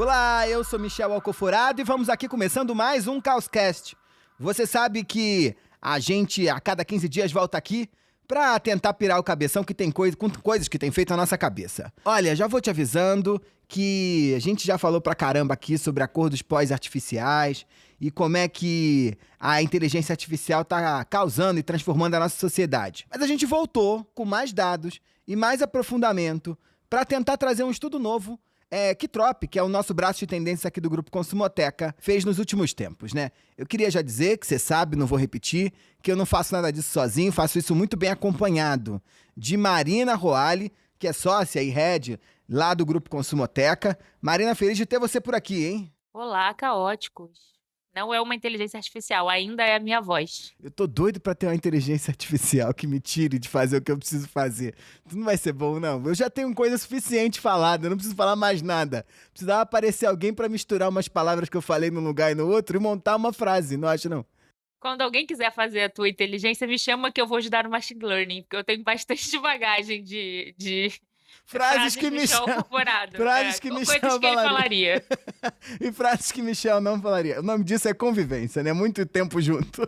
Olá, eu sou Michel Alcoforado e vamos aqui começando mais um Caoscast. Você sabe que a gente a cada 15 dias volta aqui pra tentar pirar o cabeção que tem coisas que tem feito a nossa cabeça. Olha, já vou te avisando que a gente já falou pra caramba aqui sobre acordos pós-artificiais e como é que a inteligência artificial tá causando e transformando a nossa sociedade. Mas a gente voltou com mais dados e mais aprofundamento pra tentar trazer um estudo novo que Trop, que é o nosso braço de tendência aqui do Grupo Consumoteca, fez nos últimos tempos, né? Eu queria já dizer, que você sabe, não vou repetir, que eu não faço nada disso sozinho, faço isso muito bem acompanhado de Marina Roale, que é sócia e head lá do Grupo Consumoteca. Marina, feliz de ter você por aqui, hein? Olá, caóticos. Não é uma inteligência artificial, ainda é a minha voz. Eu tô doido pra ter uma inteligência artificial que me tire de fazer o que eu preciso fazer. Isso não vai ser bom, não. Eu já tenho coisa suficiente falada, eu não preciso falar mais nada. Precisava aparecer alguém pra misturar umas palavras que eu falei num lugar e no outro e montar uma frase, não acha, não? Quando alguém quiser fazer a tua inteligência, me chama que eu vou ajudar no machine learning, porque eu tenho bastante bagagem de Frases que Michel Michel... Alcoforado. Frases que Coisas Michel que ele falaria. falaria. E frases que Michel não falaria. O nome disso é convivência, né? Muito tempo junto.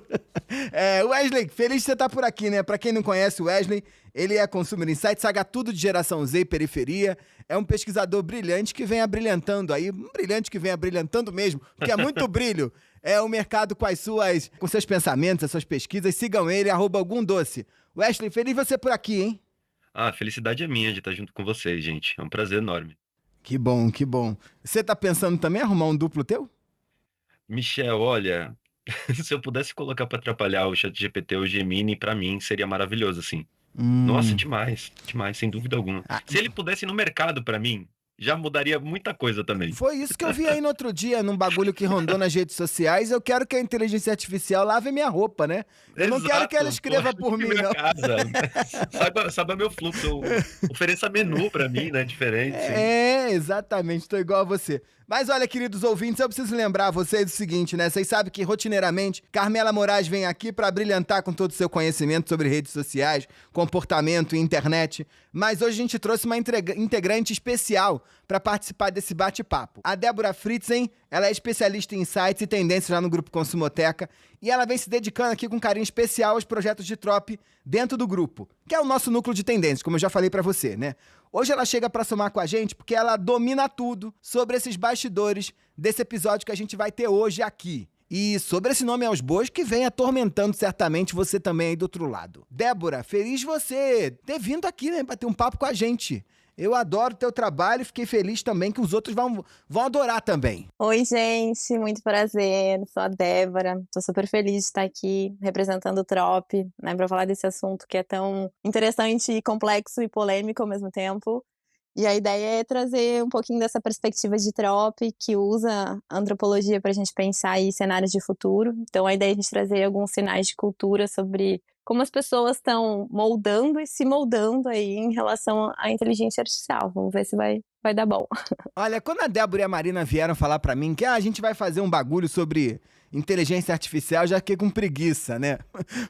Wesley, feliz de você estar por aqui, né? Pra quem não conhece o Wesley, ele é Consumer Insights, sabe tudo de geração Z e periferia. É um pesquisador brilhante que vem abrilhantando aí. Um brilhante que vem abrilhantando mesmo, porque é muito brilho. É o mercado com seus pensamentos, as suas pesquisas. Sigam ele, @algumdoce. Wesley, feliz de você por aqui, hein? A felicidade é minha de estar junto com vocês, gente. É um prazer enorme. Que bom, que bom. Você tá pensando também em arrumar um duplo teu? Michel, olha, se eu pudesse colocar para atrapalhar o ChatGPT ou o Gemini, para mim seria maravilhoso, assim. Nossa, demais, demais, sem dúvida alguma. Ah, Se ele pudesse ir no mercado para mim, já mudaria muita coisa também. foi isso que eu vi aí no outro dia, num bagulho que rondou nas redes sociais. Eu quero que a inteligência artificial lave minha roupa, né? Eu não quero que ela Exato, pô, escreva por mim, minha não. casa. Saiba meu fluxo, ofereça menu para mim, né? Diferente, sim. Exatamente, tô igual a você. Mas olha, queridos ouvintes, eu preciso lembrar vocês o seguinte, né? Vocês sabem que rotineiramente Carmela Moraes vem aqui pra brilhantar com todo o seu conhecimento sobre redes sociais, comportamento e internet. Mas hoje a gente trouxe uma integrante especial pra participar desse bate-papo. A Débora Fritzen, ela é especialista em insights e tendências lá no Grupo Consumoteca e ela vem se dedicando aqui com carinho especial aos projetos de Trop dentro do grupo, que é o nosso núcleo de tendências, como eu já falei pra você, né? Hoje ela chega pra somar com a gente porque ela domina tudo sobre esses bastidores desse episódio que a gente vai ter hoje aqui. E sobre esse nome aos bois que vem atormentando certamente você também aí do outro lado. Débora, feliz você ter vindo aqui, né, pra ter um papo com a gente. Eu adoro o teu trabalho e fiquei feliz também que os outros vão adorar também. Oi, gente, muito prazer. Sou a Débora. Tô super feliz de estar aqui representando o Trop, né, para falar desse assunto que é tão interessante e complexo e polêmico ao mesmo tempo. E a ideia é trazer um pouquinho dessa perspectiva de Trop, que usa a antropologia para a gente pensar em cenários de futuro. Então, a ideia é a gente trazer alguns sinais de cultura sobre como as pessoas estão moldando e se moldando aí em relação à inteligência artificial. Vamos ver se vai dar bom. Olha, quando a Débora e a Marina vieram falar pra mim que a gente vai fazer um bagulho sobre inteligência artificial, já fiquei com preguiça, né?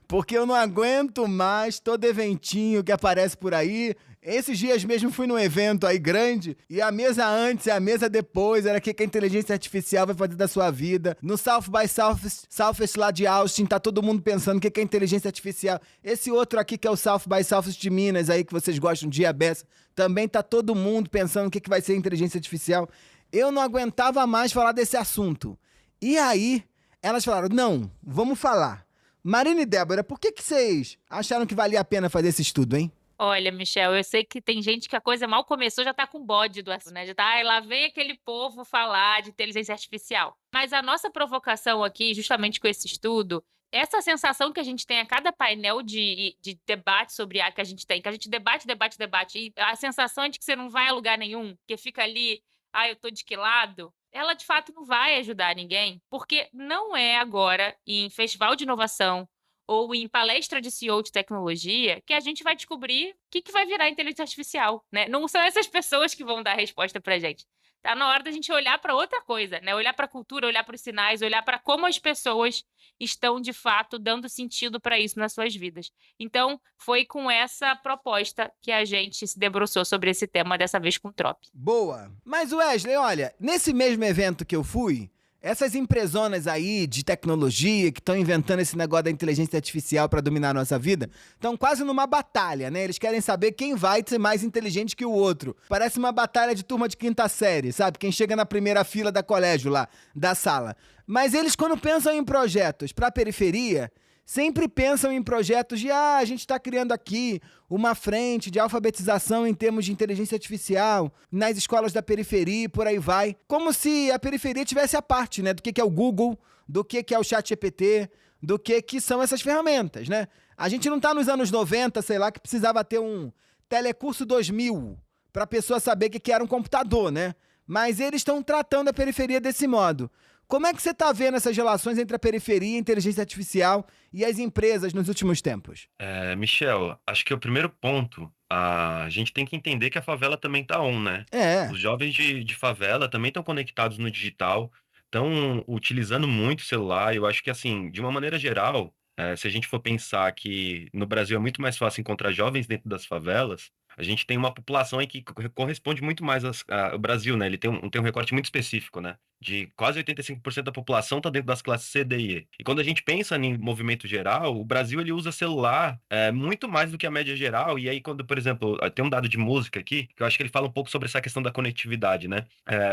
Porque eu não aguento mais todo eventinho que aparece por aí. Esses dias mesmo fui num evento aí grande e a mesa antes e a mesa depois era o que a inteligência artificial vai fazer da sua vida. No South by Southwest lá de Austin, tá todo mundo pensando o que a inteligência artificial... Esse outro aqui que é o South by Southwest de Minas aí, que vocês gostam de Abessa, também tá todo mundo pensando o que vai ser inteligência artificial. Eu não aguentava mais falar desse assunto. E aí, elas falaram, não, vamos falar. Marina e Débora, por que vocês acharam que valia a pena fazer esse estudo, hein? Olha, Michel, eu sei que tem gente que a coisa mal começou, já tá com bode do assunto, né? Já tá, ai, lá vem aquele povo falar de inteligência artificial. Mas a nossa provocação aqui, justamente com esse estudo, essa sensação que a gente tem a cada painel de debate sobre IA que a gente tem, que a gente debate, e a sensação é de que você não vai a lugar nenhum, que fica ali, ah, eu tô de que lado? Ela, de fato, não vai ajudar ninguém, porque não é agora, em festival de inovação, ou em palestra de CEO de tecnologia, que a gente vai descobrir o que vai virar inteligência artificial, né? Não são essas pessoas que vão dar a resposta pra gente. Tá na hora da gente olhar para outra coisa, né? Olhar para a cultura, olhar para os sinais, olhar para como as pessoas estão de fato dando sentido para isso nas suas vidas. Então, foi com essa proposta que a gente se debruçou sobre esse tema, dessa vez com o Trop. Boa. Mas Wesley, olha, nesse mesmo evento que eu fui, essas empresonas aí de tecnologia que estão inventando esse negócio da inteligência artificial para dominar a nossa vida, estão quase numa batalha, né? Eles querem saber quem vai ser mais inteligente que o outro. Parece uma batalha de turma de quinta série, sabe? Quem chega na primeira fila da colégio lá, da sala. Mas eles, quando pensam em projetos para a periferia, sempre pensam em projetos de, a gente está criando aqui uma frente de alfabetização em termos de inteligência artificial nas escolas da periferia e por aí vai. Como se a periferia tivesse a parte, né, do que é o Google, do que é o ChatGPT, do que são essas ferramentas, né? A gente não está nos anos 90, sei lá, que precisava ter um Telecurso 2000 para a pessoa saber o que era um computador, né? Mas eles estão tratando a periferia desse modo. Como é que você está vendo essas relações entre a periferia, a inteligência artificial e as empresas nos últimos tempos? Michel, acho que o primeiro ponto, a gente tem que entender que a favela também tá on, né? Os jovens de favela também estão conectados no digital, estão utilizando muito o celular. Eu acho que, assim, de uma maneira geral, se a gente for pensar que no Brasil é muito mais fácil encontrar jovens dentro das favelas, a gente tem uma população aí que corresponde muito mais ao Brasil, né? Ele tem um recorte muito específico, né? De quase 85% da população está dentro das classes C, D e E. E quando a gente pensa em movimento geral, o Brasil ele usa celular muito mais do que a média geral. E aí, quando, por exemplo, tem um dado de música aqui, que eu acho que ele fala um pouco sobre essa questão da conectividade, né?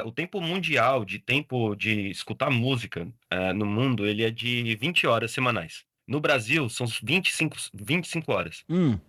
O tempo mundial de tempo de escutar música no mundo, ele é de 20 horas semanais. No Brasil, são 25 horas.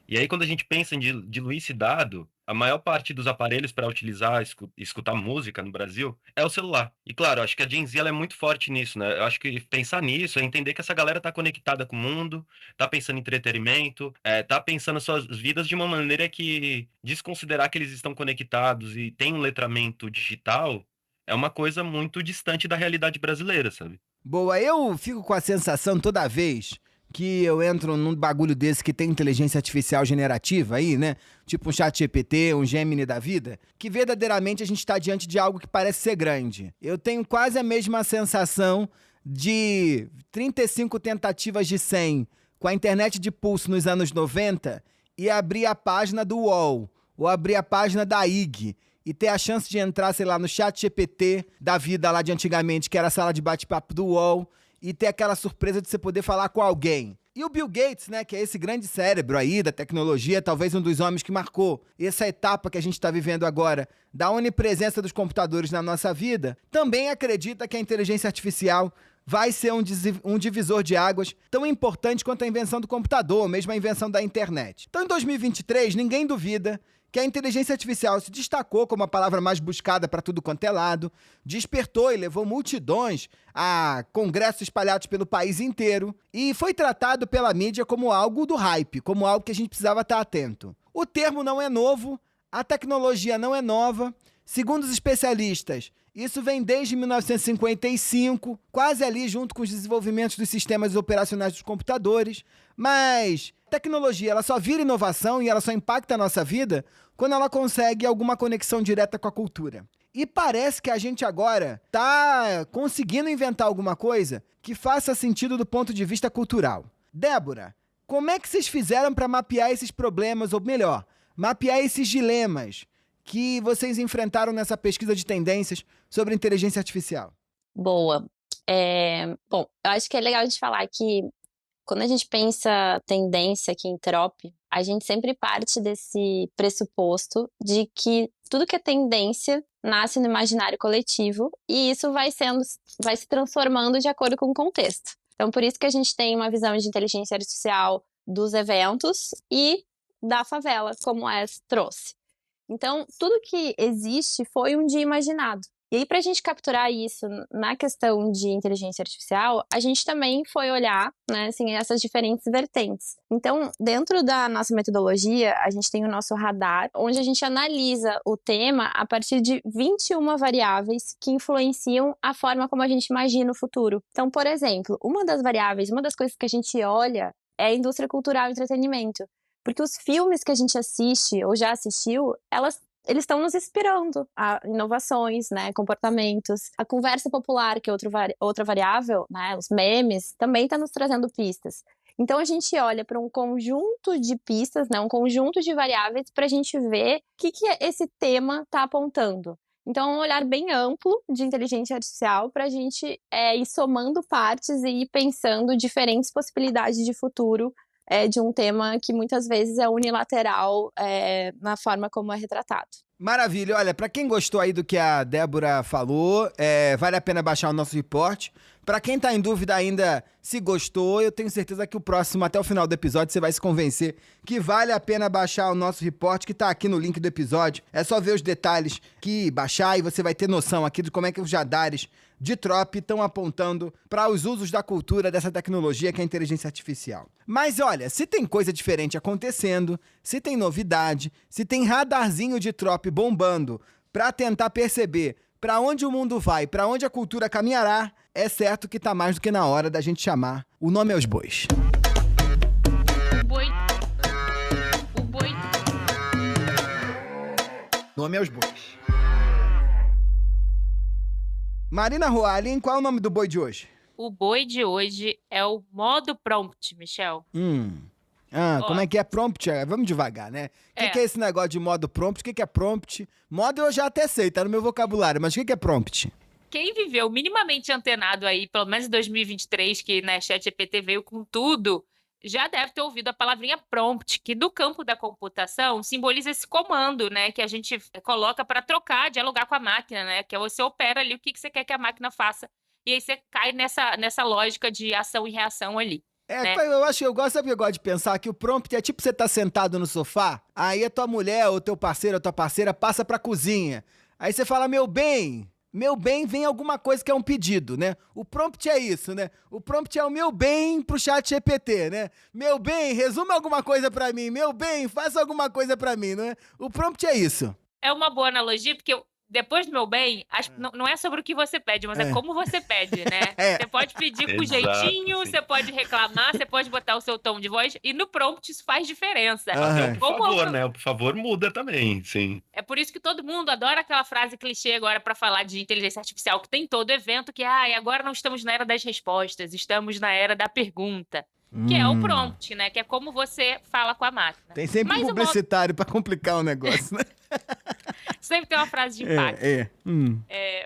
E aí, quando a gente pensa em diluir esse dado, a maior parte dos aparelhos para utilizar, escutar música no Brasil é o celular. E claro, acho que a Gen Z ela é muito forte nisso, né? Eu acho que pensar nisso é entender que essa galera tá conectada com o mundo, tá pensando em entretenimento, tá pensando nas suas vidas de uma maneira que desconsiderar que eles estão conectados e tem um letramento digital é uma coisa muito distante da realidade brasileira, sabe? Boa, eu fico com a sensação toda vez que eu entro num bagulho desse que tem inteligência artificial generativa aí, né? Tipo um ChatGPT, um Gemini da vida, que verdadeiramente a gente está diante de algo que parece ser grande. Eu tenho quase a mesma sensação de 35 tentativas de 100 com a internet de pulso nos anos 90 e abrir a página do UOL ou abrir a página da IG e ter a chance de entrar, sei lá, no ChatGPT da vida lá de antigamente, que era a sala de bate-papo do UOL, e ter aquela surpresa de você poder falar com alguém. E o Bill Gates, né, que é esse grande cérebro aí da tecnologia, talvez um dos homens que marcou essa etapa que a gente está vivendo agora, da onipresença dos computadores na nossa vida, também acredita que a inteligência artificial vai ser um divisor de águas tão importante quanto a invenção do computador, mesmo a invenção da internet. Então, em 2023, ninguém duvida que a inteligência artificial se destacou como a palavra mais buscada para tudo quanto é lado, despertou e levou multidões a congressos espalhados pelo país inteiro e foi tratado pela mídia como algo do hype, como algo que a gente precisava estar atento. O termo não é novo, a tecnologia não é nova. Segundo os especialistas, isso vem desde 1955, quase ali junto com os desenvolvimentos dos sistemas operacionais dos computadores, mas a tecnologia ela só vira inovação e ela só impacta a nossa vida quando ela consegue alguma conexão direta com a cultura. E parece que a gente agora está conseguindo inventar alguma coisa que faça sentido do ponto de vista cultural. Débora, como é que vocês fizeram para mapear esses problemas, ou melhor, mapear esses dilemas que vocês enfrentaram nessa pesquisa de tendências sobre inteligência artificial? Boa. Bom, eu acho que é legal a gente falar que quando a gente pensa tendência aqui em Trop, a gente sempre parte desse pressuposto de que tudo que é tendência nasce no imaginário coletivo e isso vai se transformando de acordo com o contexto. Então, por isso que a gente tem uma visão de inteligência artificial dos eventos e da favela, como a Es trouxe. Então, tudo que existe foi um dia imaginado. E aí, para a gente capturar isso na questão de inteligência artificial, a gente também foi olhar, né, assim, essas diferentes vertentes. Então, dentro da nossa metodologia, a gente tem o nosso radar, onde a gente analisa o tema a partir de 21 variáveis que influenciam a forma como a gente imagina o futuro. Então, por exemplo, uma das coisas que a gente olha é a indústria cultural e entretenimento. Porque os filmes que a gente assiste ou já assistiu, elas eles estão nos inspirando a inovações, né, comportamentos. A conversa popular, que é outra variável, né, os memes, também está nos trazendo pistas. Então, a gente olha para um conjunto de pistas, né, um conjunto de variáveis para a gente ver o que esse tema está apontando. Então, é um olhar bem amplo de inteligência artificial para a gente ir somando partes e ir pensando diferentes possibilidades de futuro de um tema que muitas vezes é unilateral na forma como é retratado. Maravilha. Olha, para quem gostou aí do que a Débora falou, vale a pena baixar o nosso report. Para quem tá em dúvida ainda se gostou, eu tenho certeza que o próximo, até o final do episódio, você vai se convencer que vale a pena baixar o nosso report, que tá aqui no link do episódio. É só ver os detalhes que baixar e você vai ter noção aqui de como é que os radares de Trop estão apontando para os usos da cultura dessa tecnologia que é a inteligência artificial. Mas olha, se tem coisa diferente acontecendo, se tem novidade, se tem radarzinho de Trop bombando para tentar perceber para onde o mundo vai, para onde a cultura caminhará, é certo que tá mais do que na hora da gente chamar o nome aos bois. O boi. Nome aos bois. Marina Roalin, qual é o nome do boi de hoje? O boi de hoje é o modo prompt, Michel. Como é que é prompt? Vamos devagar, né? O que é esse negócio de modo prompt? O que é prompt? Modo eu já até sei, tá no meu vocabulário, mas o que é prompt? Quem viveu minimamente antenado aí, pelo menos em 2023, que né, ChatGPT veio com tudo, já deve ter ouvido a palavrinha prompt, que do campo da computação simboliza esse comando, né, que a gente coloca para trocar, dialogar com a máquina, né, que você opera ali o que você quer que a máquina faça, e aí você cai nessa lógica de ação e reação ali. Né? Eu gosto de pensar que o prompt é tipo você tá sentado no sofá, aí a tua mulher, ou teu parceiro, ou tua parceira passa pra cozinha, aí você fala, meu bem, vem alguma coisa que é um pedido, né? O prompt é isso, né? O prompt é o meu bem pro ChatGPT, né? Meu bem, resuma alguma coisa pra mim. Meu bem, faça alguma coisa pra mim, né? O prompt é isso. É uma boa analogia, porque depois do meu bem, não é sobre o que você pede, mas é como você pede, né? Você pode pedir com jeitinho, sim. Você pode reclamar, você pode botar o seu tom de voz, e no prompt isso faz diferença. Por favor, né? Por favor, muda também, sim. É por isso que todo mundo adora aquela frase clichê agora para falar de inteligência artificial, que tem todo evento, que agora não estamos na era das respostas, estamos na era da pergunta. Que é o prompt, né? Que é como você fala com a máquina. Tem sempre um publicitário pra complicar o negócio, né? Sempre tem uma frase de impacto.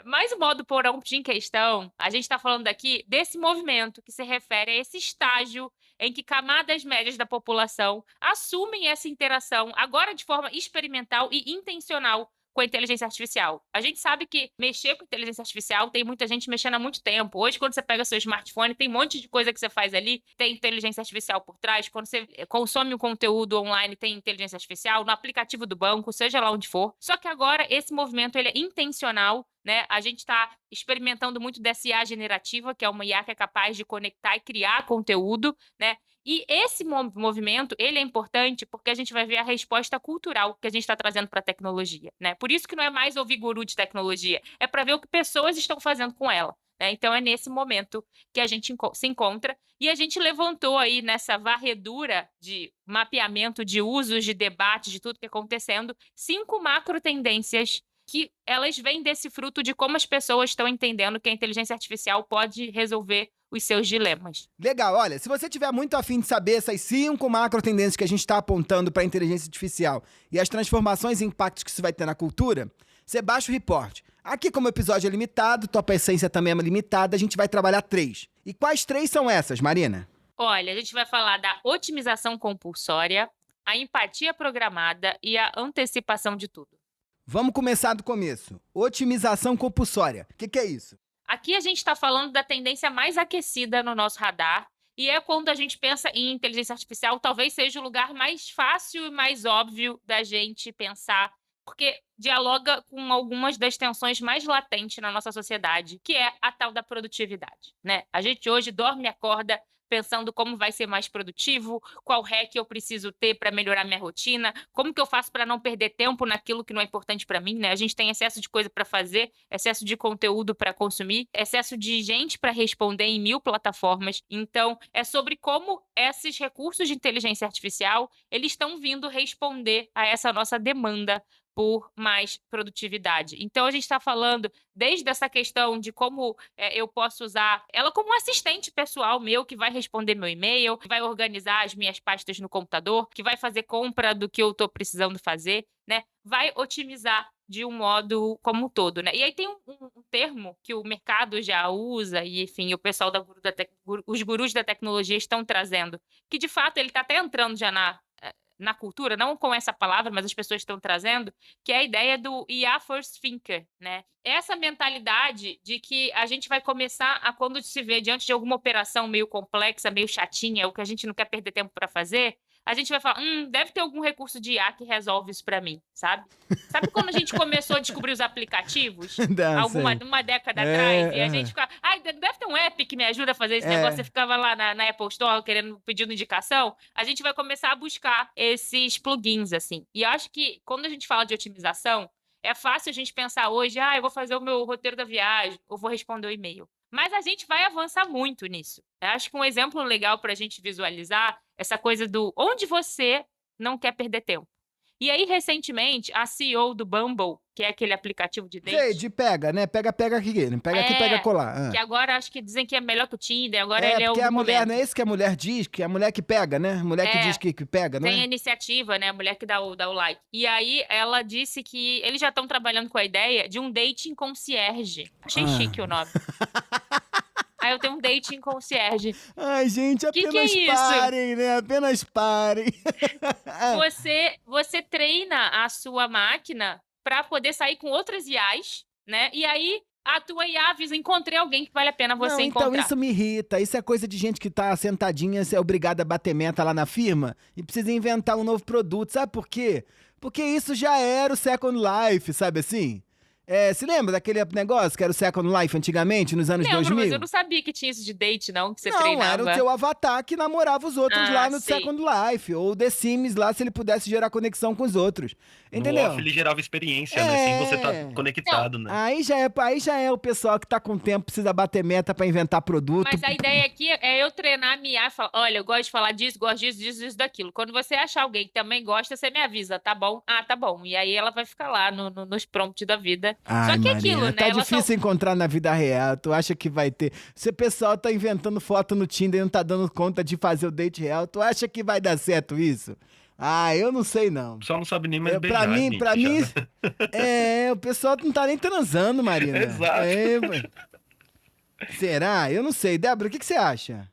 Mas o modo prompt em questão, a gente tá falando aqui desse movimento que se refere a esse estágio em que camadas médias da população assumem essa interação, agora de forma experimental e intencional, com a inteligência artificial. A gente sabe que mexer com inteligência artificial tem muita gente mexendo há muito tempo. Hoje, quando você pega seu smartphone, tem um monte de coisa que você faz ali, tem inteligência artificial por trás. Quando você consome um conteúdo online, tem inteligência artificial, no aplicativo do banco, seja lá onde for. Só que agora, esse movimento ele é intencional, né? A gente está experimentando muito dessa IA generativa, que é uma IA que é capaz de conectar e criar conteúdo, né? E esse movimento, ele é importante porque a gente vai ver a resposta cultural que a gente está trazendo para a tecnologia, né? Por isso que não é mais ouvir guru de tecnologia, é para ver o que pessoas estão fazendo com ela, né? Então, é nesse momento que a gente se encontra e a gente levantou aí nessa varredura de mapeamento de usos, de debates, de tudo que está acontecendo, 5 macro tendências que elas vêm desse fruto de como as pessoas estão entendendo que a inteligência artificial pode resolver os seus dilemas. Legal, olha, se você tiver muito afim de saber essas 5 macro tendências que a gente está apontando para a inteligência artificial e as transformações e impactos que isso vai ter na cultura, você baixa o report. Aqui, como o episódio é limitado, Top Essência também é limitada, a gente vai trabalhar 3. E quais 3 são essas, Marina? Olha, a gente vai falar da otimização compulsória, a empatia programada e a antecipação de tudo. Vamos começar do começo. Otimização compulsória. O que é isso? Aqui a gente está falando da tendência mais aquecida no nosso radar, e é quando a gente pensa em inteligência artificial, talvez seja o lugar mais fácil e mais óbvio da gente pensar, porque dialoga com algumas das tensões mais latentes na nossa sociedade, que é a tal da produtividade, né? A gente hoje dorme e acorda pensando como vai ser mais produtivo, qual hack eu preciso ter para melhorar minha rotina, como que eu faço para não perder tempo naquilo que não é importante para mim, né? A gente tem excesso de coisa para fazer, excesso de conteúdo para consumir, excesso de gente para responder em 1000 plataformas. Então, é sobre como esses recursos de inteligência artificial, eles estão vindo responder a essa nossa demanda por mais produtividade. Então, a gente está falando desde essa questão de como eu posso usar ela como um assistente pessoal meu, que vai responder meu e-mail, que vai organizar as minhas pastas no computador, que vai fazer compra do que eu estou precisando fazer, né? Vai otimizar de um modo como um todo, né? E aí tem um termo que o mercado já usa, e enfim, o pessoal os gurus da tecnologia estão trazendo, que de fato ele está até entrando já na cultura, não com essa palavra, mas as pessoas estão trazendo, que é a ideia do IA First Thinker, né? Essa mentalidade de que a gente vai começar a, quando se vê diante de alguma operação meio complexa, meio chatinha, o que a gente não quer perder tempo para fazer, a gente vai falar, deve ter algum recurso de IA que resolve isso para mim, sabe? Sabe quando a gente começou a descobrir os aplicativos? Uma década atrás, e a gente ficava, deve ter um app que me ajuda a fazer esse negócio, você ficava lá na Apple Store pedindo indicação, a gente vai começar a buscar esses plugins, assim. E acho que quando a gente fala de otimização, é fácil a gente pensar hoje, eu vou fazer o meu roteiro da viagem, ou vou responder o e-mail. Mas a gente vai avançar muito nisso. Eu acho que um exemplo legal para a gente visualizar essa coisa do onde você não quer perder tempo. E aí, recentemente, a CEO do Bumble, que é aquele aplicativo de date... De pega, né? Pega aqui. Pega aqui, pega colar. Que agora acho que dizem que é melhor que o Tinder, agora ele é o porque a mulher, momento. não é isso que a mulher diz, que é a mulher que pega, né? A mulher que diz que pega, não é? Tem a iniciativa, né? A mulher que dá o like. E aí, ela disse que eles já estão trabalhando com a ideia de um dating concierge. Achei chique o nome. Aí eu tenho um dating concierge. Ai, gente, apenas que é parem, isso? né? Apenas parem. Você treina a sua máquina para poder sair com outras IAs, né? E aí a tua IA avisa, encontrei alguém que vale a pena você encontrar. Então isso me irrita. Isso é coisa de gente que tá sentadinha, é obrigada a bater meta lá na firma e precisa inventar um novo produto. Sabe por quê? Porque isso já era o Second Life, sabe assim? Se lembra daquele negócio que era o Second Life antigamente, nos anos 2000? Mas eu não sabia que tinha isso de date, não, que você treinava. Não, era o teu avatar que namorava os outros lá no sei. Second Life. Ou The Sims lá, se ele pudesse gerar conexão com os outros. Entendeu? No off ele gerava experiência, né? Sem você estar conectado, né? Aí já é o pessoal que tá com tempo, precisa bater meta pra inventar produto. Mas a ideia aqui é eu treinar a minha IA e falar, olha, eu gosto de falar disso, gosto disso, daquilo. Quando você achar alguém que também gosta, você me avisa, tá bom? Tá bom. E aí ela vai ficar lá nos prompts da vida. Ai, só que Marina, aquilo, né? Tá difícil encontrar na vida real. Tu acha que vai ter... Se o pessoal tá inventando foto no Tinder e não tá dando conta de fazer o date real, tu acha que vai dar certo isso? Eu não sei não. O pessoal não sabe nem mais beijar, pra mim, o pessoal não tá nem transando, Marina. Exato. Será? Eu não sei. Débora, o que você acha?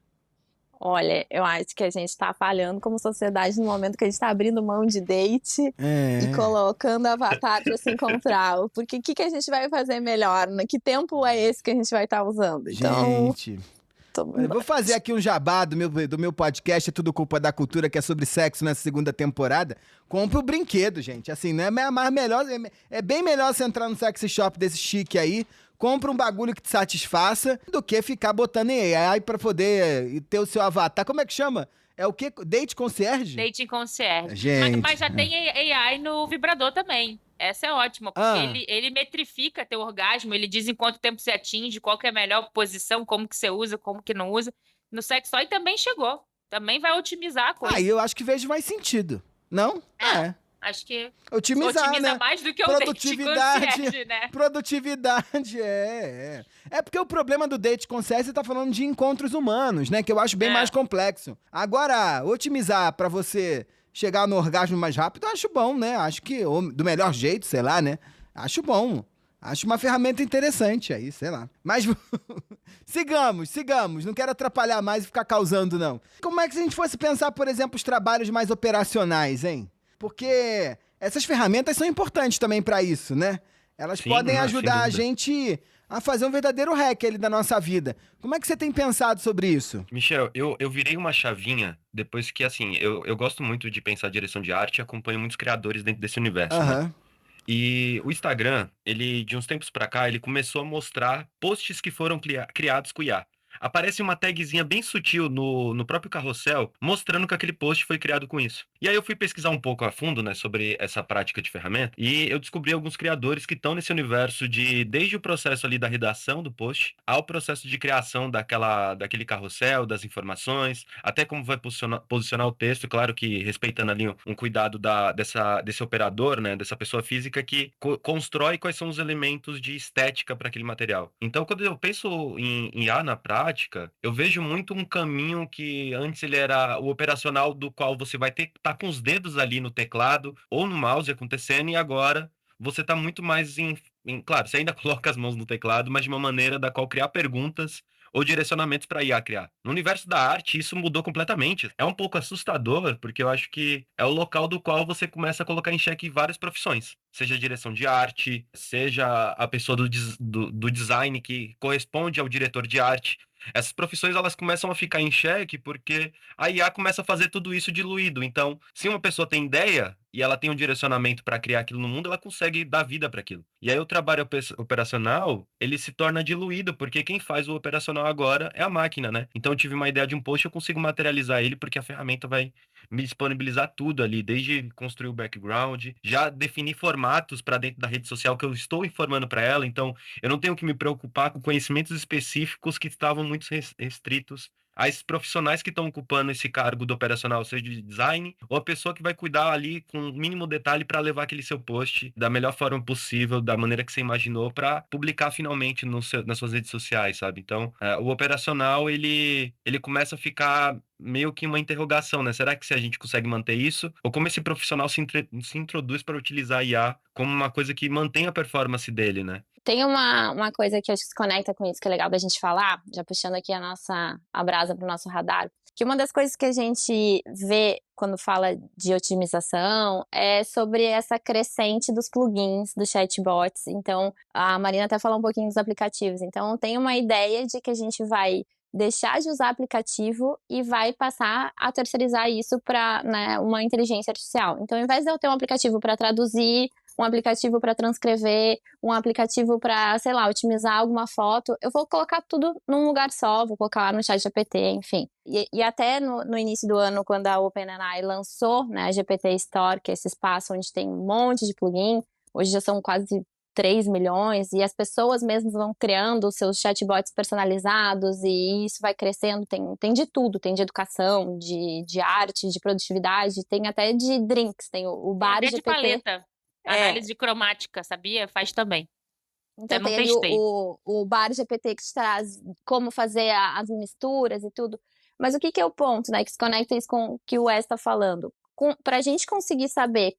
Olha, eu acho que a gente tá falhando como sociedade no momento que a gente tá abrindo mão de date e colocando avatar pra se encontrar. Porque o que a gente vai fazer melhor? Que tempo é esse que a gente vai estar usando? Gente... Eu vou fazer aqui um jabá do meu podcast, É Tudo Culpa da Cultura, que é sobre sexo nessa segunda temporada. Compre o brinquedo, gente. Assim, não é mais melhor. É bem melhor você entrar no sexy shop desse chique aí. Compra um bagulho que te satisfaça do que ficar botando em AI pra poder ter o seu avatar. Como é que chama? É o quê? Date concierge? Date concierge. Gente. Mas já tem AI no vibrador também. Essa é ótima, porque ele metrifica teu orgasmo, ele diz em quanto tempo você atinge, qual que é a melhor posição, como que você usa, como que não usa. No Sextoy também chegou. Também vai otimizar a coisa. Aí eu acho que vejo mais sentido. Não? Acho que otimiza, né? Mais do que o date concierge, né? Produtividade, É porque o problema do date concierge, você tá falando de encontros humanos, né? Que eu acho bem mais complexo. Agora, otimizar pra você chegar no orgasmo mais rápido, eu acho bom, né? Acho que do melhor jeito, sei lá, né? Acho bom. Acho uma ferramenta interessante aí, sei lá. Mas sigamos. Não quero atrapalhar mais e ficar causando, não. Como é que se a gente fosse pensar, por exemplo, os trabalhos mais operacionais, hein? Porque essas ferramentas são importantes também para isso, né? Elas podem ajudar a gente a fazer um verdadeiro hack ali da nossa vida. Como é que você tem pensado sobre isso? Michel, eu virei uma chavinha depois que, assim, eu gosto muito de pensar direção de arte e acompanho muitos criadores dentro desse universo, né? E o Instagram, ele, de uns tempos pra cá, ele começou a mostrar posts que foram criados com IA. aparece uma tagzinha bem sutil no próprio carrossel, mostrando que aquele post foi criado com isso. E aí eu fui pesquisar um pouco a fundo, né, sobre essa prática de ferramenta, e eu descobri alguns criadores que estão nesse universo desde o processo ali da redação do post, ao processo de criação daquele carrossel, das informações, até como vai posicionar o texto, claro que respeitando ali um cuidado desse operador, né, dessa pessoa física que constrói quais são os elementos de estética para aquele material. Então, quando eu penso em IA na prática, eu vejo muito um caminho que antes ele era o operacional, do qual você vai ter que estar com os dedos ali no teclado ou no mouse acontecendo, e agora você está muito mais claro, você ainda coloca as mãos no teclado, mas de uma maneira da qual criar perguntas ou direcionamentos para IA criar. No universo da arte, isso mudou completamente. É um pouco assustador, porque eu acho que é o local do qual você começa a colocar em xeque várias profissões. Seja a direção de arte, seja a pessoa do design que corresponde ao diretor de arte. Essas profissões, elas começam a ficar em xeque porque a IA começa a fazer tudo isso diluído. Então, se uma pessoa tem ideia e ela tem um direcionamento para criar aquilo no mundo, ela consegue dar vida para aquilo. E aí o trabalho operacional, ele se torna diluído, porque quem faz o operacional agora é a máquina, né? Então eu tive uma ideia de um post, eu consigo materializar ele, porque a ferramenta vai me disponibilizar tudo ali, desde construir o background, já definir formatos para dentro da rede social que eu estou informando para ela. Então eu não tenho que me preocupar com conhecimentos específicos que estavam muito restritos a esses profissionais que estão ocupando esse cargo do operacional, seja de design, ou a pessoa que vai cuidar ali com o mínimo detalhe para levar aquele seu post da melhor forma possível, da maneira que você imaginou, para publicar finalmente nas suas redes sociais, sabe? Então, o operacional, ele começa a ficar meio que uma interrogação, né? Será que se a gente consegue manter isso? Ou como esse profissional se introduz para utilizar a IA como uma coisa que mantém a performance dele, né? Tem uma coisa que acho que se conecta com isso, que é legal da gente falar, já puxando aqui a brasa para o nosso radar, que uma das coisas que a gente vê quando fala de otimização é sobre essa crescente dos plugins, dos chatbots. Então, a Marina até falou um pouquinho dos aplicativos. Então, tem uma ideia de que a gente vai deixar de usar aplicativo e vai passar a terceirizar isso para, né, uma inteligência artificial. Então, ao invés de eu ter um aplicativo para traduzir, um aplicativo para transcrever, um aplicativo para, sei lá, otimizar alguma foto, eu vou colocar tudo num lugar só, vou colocar lá no ChatGPT, enfim. E até no início do ano, quando a OpenAI lançou, né, a GPT Store, que é esse espaço onde tem um monte de plugin, hoje já são quase 3 milhões, e as pessoas mesmo vão criando os seus chatbots personalizados, e isso vai crescendo, tem de tudo, tem de educação, de arte, de produtividade, tem até de drinks, tem o Bar GPT. De paleta. Análise cromática, sabia? Faz também. Então tem ali o Bar GPT que te traz como fazer as misturas e tudo. Mas o que é o ponto, né? Que se conecta isso com o que o Wes está falando. Para a gente conseguir saber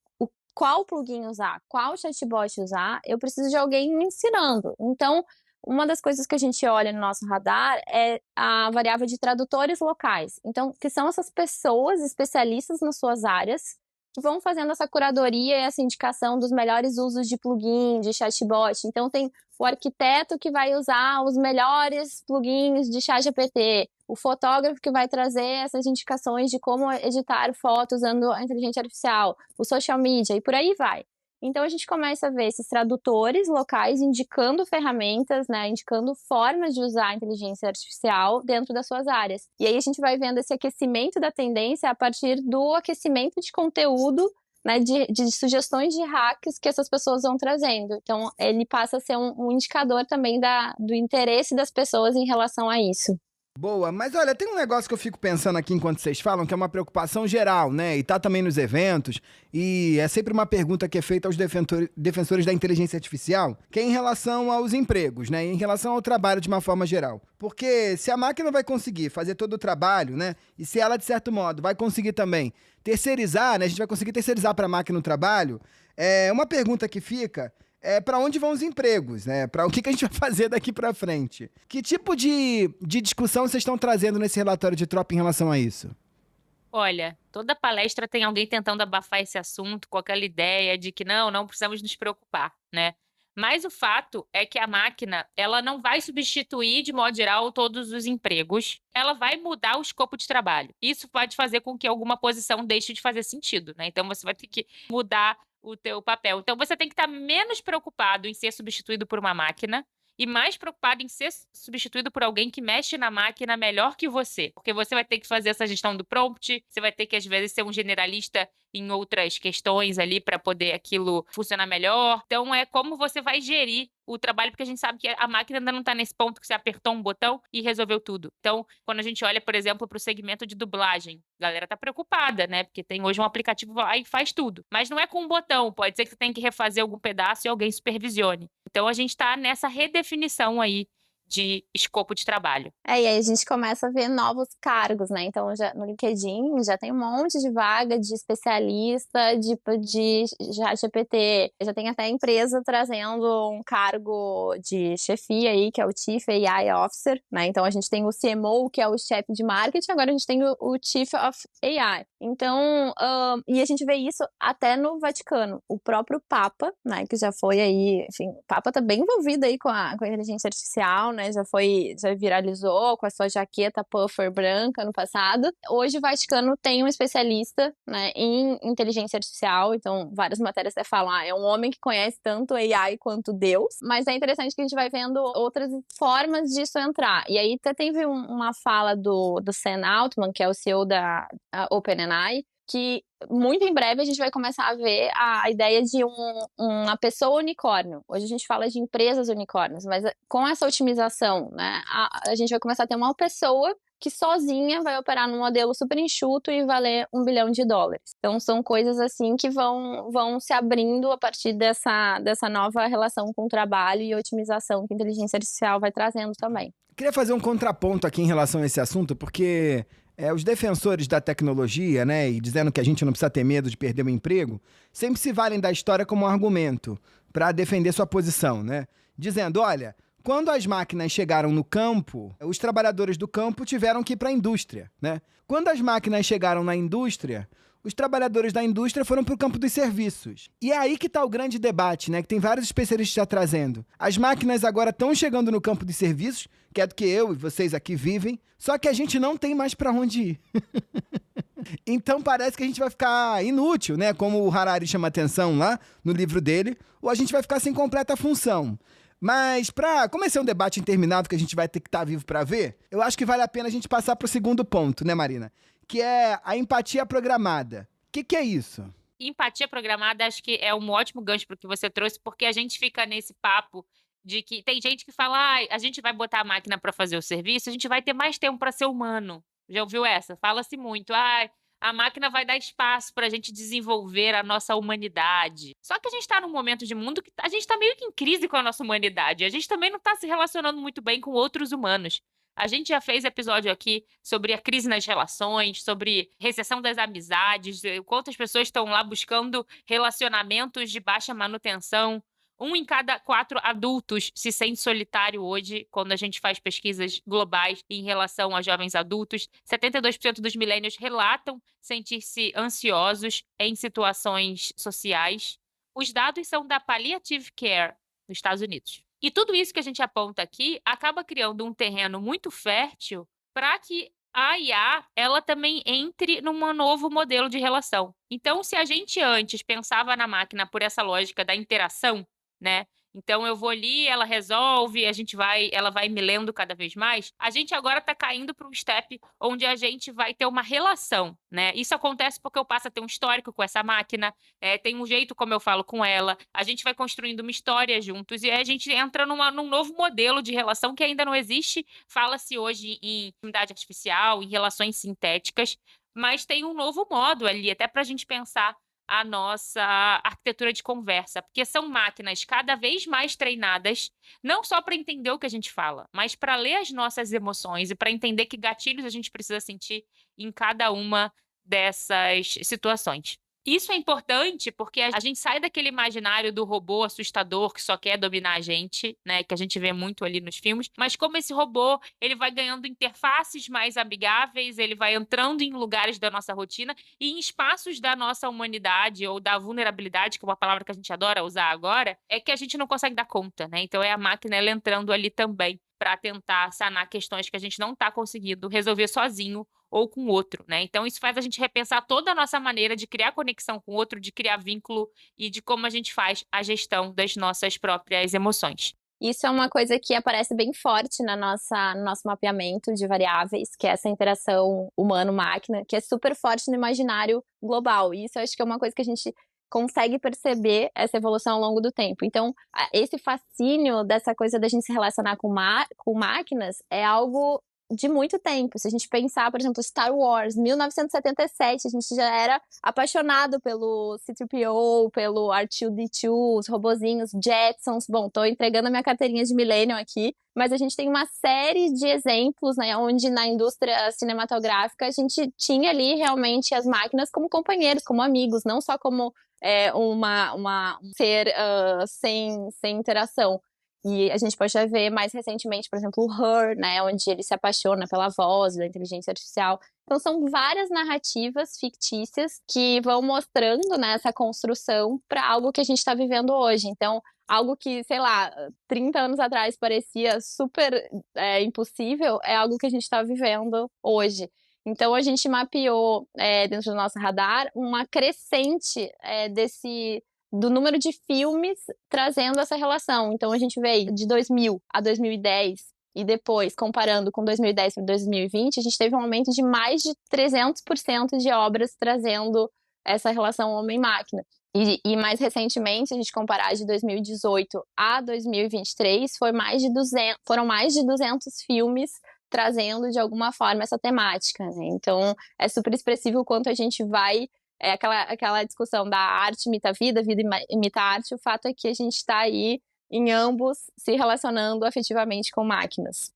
qual plugin usar, qual chatbot usar, eu preciso de alguém me ensinando. Então, uma das coisas que a gente olha no nosso radar é a variável de tradutores locais. Então, que são essas pessoas especialistas nas suas áreas que vão fazendo essa curadoria e essa indicação dos melhores usos de plugin, de chatbot. Então, tem o arquiteto que vai usar os melhores plugins de ChatGPT, o fotógrafo que vai trazer essas indicações de como editar fotos usando a inteligência artificial, o social media, e por aí vai. Então, a gente começa a ver esses tradutores locais indicando ferramentas, né, indicando formas de usar a inteligência artificial dentro das suas áreas. E aí a gente vai vendo esse aquecimento da tendência a partir do aquecimento de conteúdo, né, de sugestões de hacks que essas pessoas vão trazendo. Então, ele passa a ser um indicador também do interesse das pessoas em relação a isso. Boa, mas olha, tem um negócio que eu fico pensando aqui enquanto vocês falam, que é uma preocupação geral, né? E tá também nos eventos, e é sempre uma pergunta que é feita aos defensores da inteligência artificial, que é em relação aos empregos, né? E em relação ao trabalho de uma forma geral. Porque se a máquina vai conseguir fazer todo o trabalho, né? E se ela, de certo modo, vai conseguir também terceirizar, né? A gente vai conseguir terceirizar para a máquina o trabalho, uma pergunta que fica... para onde vão os empregos, né? Para o que a gente vai fazer daqui para frente. Que tipo de discussão vocês estão trazendo nesse relatório de Trop em relação a isso? Olha, toda palestra tem alguém tentando abafar esse assunto com aquela ideia de que não precisamos nos preocupar, né? Mas o fato é que a máquina, ela não vai substituir, de modo geral, todos os empregos. Ela vai mudar o escopo de trabalho. Isso pode fazer com que alguma posição deixe de fazer sentido, né? Então, você vai ter que mudar o teu papel. Então, você tem que estar menos preocupado em ser substituído por uma máquina e mais preocupado em ser substituído por alguém que mexe na máquina melhor que você. Porque você vai ter que fazer essa gestão do prompt, você vai ter que, às vezes, ser um generalista em outras questões ali para poder aquilo funcionar melhor. Então, é como você vai gerir o trabalho, porque a gente sabe que a máquina ainda não está nesse ponto que você apertou um botão e resolveu tudo. Então, quando a gente olha, por exemplo, para o segmento de dublagem, a galera tá preocupada, né? Porque tem hoje um aplicativo que vai e faz tudo. Mas não é com um botão, pode ser que você tenha que refazer algum pedaço e alguém supervisione. Então, a gente está nessa redefinição aí de escopo de trabalho. E aí a gente começa a ver novos cargos, né? Então, no LinkedIn já tem um monte de vaga de especialista, de ChatGPT. Já tem até empresa trazendo um cargo de chefia aí, que é o Chief AI Officer, né? Então, a gente tem o CMO, que é o chefe de marketing, agora a gente tem o Chief of AI. Então, e a gente vê isso até no Vaticano. O próprio Papa, né, que já foi aí, enfim, o Papa tá bem envolvido aí com a inteligência artificial, né? Já viralizou com a sua jaqueta puffer branca no passado. Hoje o Vaticano tem um especialista, né, em inteligência artificial, então várias matérias até falam, é um homem que conhece tanto AI quanto Deus, mas é interessante que a gente vai vendo outras formas disso entrar. E aí até teve uma fala do Sam Altman, que é o CEO da OpenAI, que muito em breve a gente vai começar a ver a ideia de uma pessoa unicórnio. Hoje a gente fala de empresas unicórnios, mas com essa otimização, né, a gente vai começar a ter uma pessoa que sozinha vai operar num modelo super enxuto e valer $1 bilhão. Então são coisas assim que vão se abrindo a partir dessa nova relação com o trabalho e otimização que a inteligência artificial vai trazendo também. Queria fazer um contraponto aqui em relação a esse assunto, porque os defensores da tecnologia, né, e dizendo que a gente não precisa ter medo de perder o emprego, sempre se valem da história como um argumento para defender sua posição, né? Dizendo, olha, quando as máquinas chegaram no campo, os trabalhadores do campo tiveram que ir para a indústria, né? Quando as máquinas chegaram na indústria, os trabalhadores da indústria foram para o campo dos serviços. E é aí que está o grande debate, né? Que tem vários especialistas já trazendo. As máquinas agora estão chegando no campo dos serviços, que é do que eu e vocês aqui vivem, só que a gente não tem mais para onde ir. Então parece que a gente vai ficar inútil, né? Como o Harari chama atenção lá no livro dele, ou a gente vai ficar sem completa função. Mas, como esse é um debate interminável que a gente vai ter que estar vivo para ver, eu acho que vale a pena a gente passar para o segundo ponto, né, Marina? Que é a empatia programada. O que é isso? Empatia programada, acho que é um ótimo gancho para o que você trouxe, porque a gente fica nesse papo de que tem gente que fala, a gente vai botar a máquina para fazer o serviço, a gente vai ter mais tempo para ser humano. Já ouviu essa? Fala-se muito, a máquina vai dar espaço para a gente desenvolver a nossa humanidade. Só que a gente está num momento de mundo que a gente está meio que em crise com a nossa humanidade. A gente também não está se relacionando muito bem com outros humanos. A gente já fez episódio aqui sobre a crise nas relações, sobre recessão das amizades, quantas pessoas estão lá buscando relacionamentos de baixa manutenção. 1 em cada 4 adultos se sente solitário hoje, quando a gente faz pesquisas globais em relação a jovens adultos. 72% dos millennials relatam sentir-se ansiosos em situações sociais. Os dados são da Palliative Care, nos Estados Unidos. E tudo isso que a gente aponta aqui acaba criando um terreno muito fértil para que a IA, ela também entre num novo modelo de relação. Então, se a gente antes pensava na máquina por essa lógica da interação, né? Então eu vou ali, ela resolve, ela vai me lendo cada vez mais. A gente agora está caindo para um step onde a gente vai ter uma relação, né? Isso acontece porque eu passo a ter um histórico com essa máquina, tem um jeito como eu falo com ela, a gente vai construindo uma história juntos e a gente entra num novo modelo de relação que ainda não existe. Fala-se hoje em intimidade artificial, em relações sintéticas, mas tem um novo modo ali, até para a gente pensar a nossa arquitetura de conversa, porque são máquinas cada vez mais treinadas, não só para entender o que a gente fala, mas para ler as nossas emoções e para entender que gatilhos a gente precisa sentir em cada uma dessas situações. Isso é importante porque a gente sai daquele imaginário do robô assustador que só quer dominar a gente, né, que a gente vê muito ali nos filmes, mas como esse robô, ele vai ganhando interfaces mais amigáveis, ele vai entrando em lugares da nossa rotina e em espaços da nossa humanidade ou da vulnerabilidade, que é uma palavra que a gente adora usar agora, é que a gente não consegue dar conta, né? Então é a máquina ela entrando ali também para tentar sanar questões que a gente não está conseguindo resolver sozinho ou com o outro, né? Então isso faz a gente repensar toda a nossa maneira de criar conexão com o outro, de criar vínculo e de como a gente faz a gestão das nossas próprias emoções. Isso é uma coisa que aparece bem forte no nosso mapeamento de variáveis, que é essa interação humano-máquina, que é super forte no imaginário global. E isso eu acho que é uma coisa que a gente consegue perceber essa evolução ao longo do tempo. Então, esse fascínio dessa coisa da gente se relacionar com máquinas é algo de muito tempo. Se a gente pensar, por exemplo, Star Wars, 1977, a gente já era apaixonado pelo C-3PO, pelo R2-D2, os robozinhos, Jetsons. Bom, tô entregando a minha carteirinha de Millennium aqui, mas a gente tem uma série de exemplos, né, onde na indústria cinematográfica a gente tinha ali realmente as máquinas como companheiros, como amigos, não só como um ser sem interação. E a gente pode já ver mais recentemente, por exemplo, o Her, né, onde ele se apaixona pela voz da inteligência artificial. Então são várias narrativas fictícias que vão mostrando, né, essa construção para algo que a gente está vivendo hoje. Então, algo que, sei lá, 30 anos atrás parecia super impossível, é algo que a gente está vivendo hoje. Então a gente mapeou dentro do nosso radar uma crescente do número de filmes trazendo essa relação. Então, a gente veio de 2000 a 2010 e depois, comparando com 2010 para 2020, a gente teve um aumento de mais de 300% de obras trazendo essa relação homem-máquina. E mais recentemente, se a gente comparar de 2018 a 2023, foram mais de 200 filmes trazendo, de alguma forma, essa temática, né? Então, é super expressivo o quanto a gente vai aquela discussão da arte imita a vida imita a arte. O fato é que a gente está aí em ambos se relacionando afetivamente com máquinas.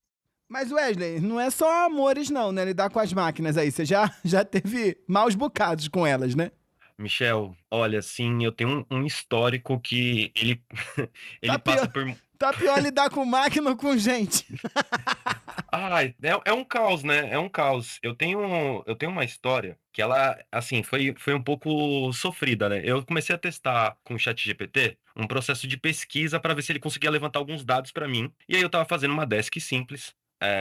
Mas, Wesley, não é só amores não, né? Lidar com as máquinas aí. Você já teve maus bocados com elas, né? Michel, olha, assim, eu tenho um histórico que ele passa por... Tá pior lidar com máquina ou com gente? É um caos, né? É um caos. Eu tenho uma história que ela, assim, foi um pouco sofrida, né? Eu comecei a testar com o ChatGPT um processo de pesquisa para ver se ele conseguia levantar alguns dados para mim. E aí eu tava fazendo uma desk simples,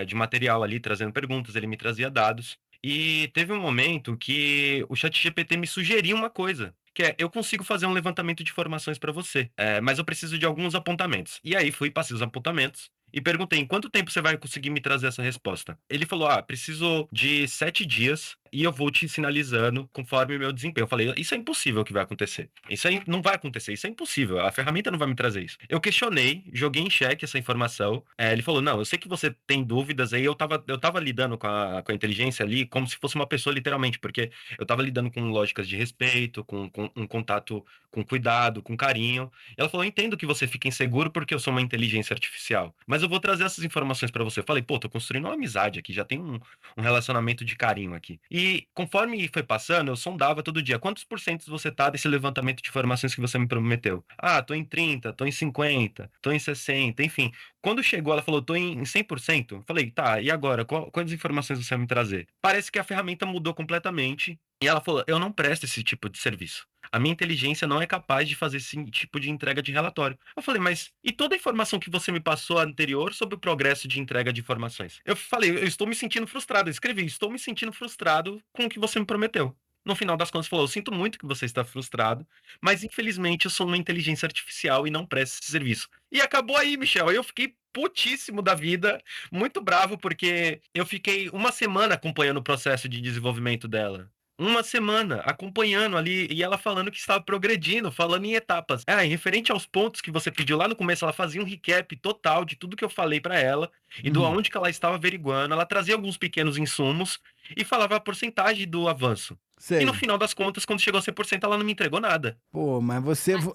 de material ali, trazendo perguntas, ele me trazia dados. E teve um momento que o ChatGPT me sugeriu uma coisa, que é, eu consigo fazer um levantamento de informações para você, mas eu preciso de alguns apontamentos. E aí passei os apontamentos e perguntei, em quanto tempo você vai conseguir me trazer essa resposta? Ele falou, preciso de 7 dias e eu vou te sinalizando conforme o meu desempenho. Eu falei, isso é impossível que vai acontecer. Isso aí não vai acontecer, isso é impossível. A ferramenta não vai me trazer isso. Eu questionei, joguei em xeque essa informação. Ele falou, não, eu sei que você tem dúvidas aí. Eu tava lidando com a inteligência ali como se fosse uma pessoa literalmente, porque eu tava lidando com lógicas de respeito, com um contato com cuidado, com carinho. E ela falou, eu entendo que você fica inseguro porque eu sou uma inteligência artificial, mas eu vou trazer essas informações pra você. Eu falei, pô, tô construindo uma amizade aqui, já tem um relacionamento de carinho aqui. E conforme foi passando, eu sondava todo dia, quantos porcentos você tá desse levantamento de informações que você me prometeu? Tô em 30, tô em 50, tô em 60, enfim. Quando chegou, ela falou, tô em 100%. Eu falei, tá, e agora? Quantas informações você vai me trazer? Parece que a ferramenta mudou completamente. E ela falou, eu não presto esse tipo de serviço. A minha inteligência não é capaz de fazer esse tipo de entrega de relatório. Eu falei, mas e toda a informação que você me passou anterior sobre o progresso de entrega de informações? Eu falei, eu estou me sentindo frustrado. Eu escrevi, estou me sentindo frustrado com o que você me prometeu. No final das contas, falou, eu sinto muito que você está frustrado, mas infelizmente eu sou uma inteligência artificial e não presto esse serviço. E acabou aí, Michel. Aí eu fiquei putíssimo da vida, muito bravo, porque eu fiquei uma semana acompanhando o processo de desenvolvimento dela. Uma semana acompanhando ali e ela falando que estava progredindo, falando em etapas. E referente aos pontos que você pediu lá no começo, ela fazia um recap total de tudo que eu falei para ela e do aonde que ela estava averiguando. Ela trazia alguns pequenos insumos e falava a porcentagem do avanço. Sei. E no final das contas, quando chegou a 100%, ela não me entregou nada. Pô, mas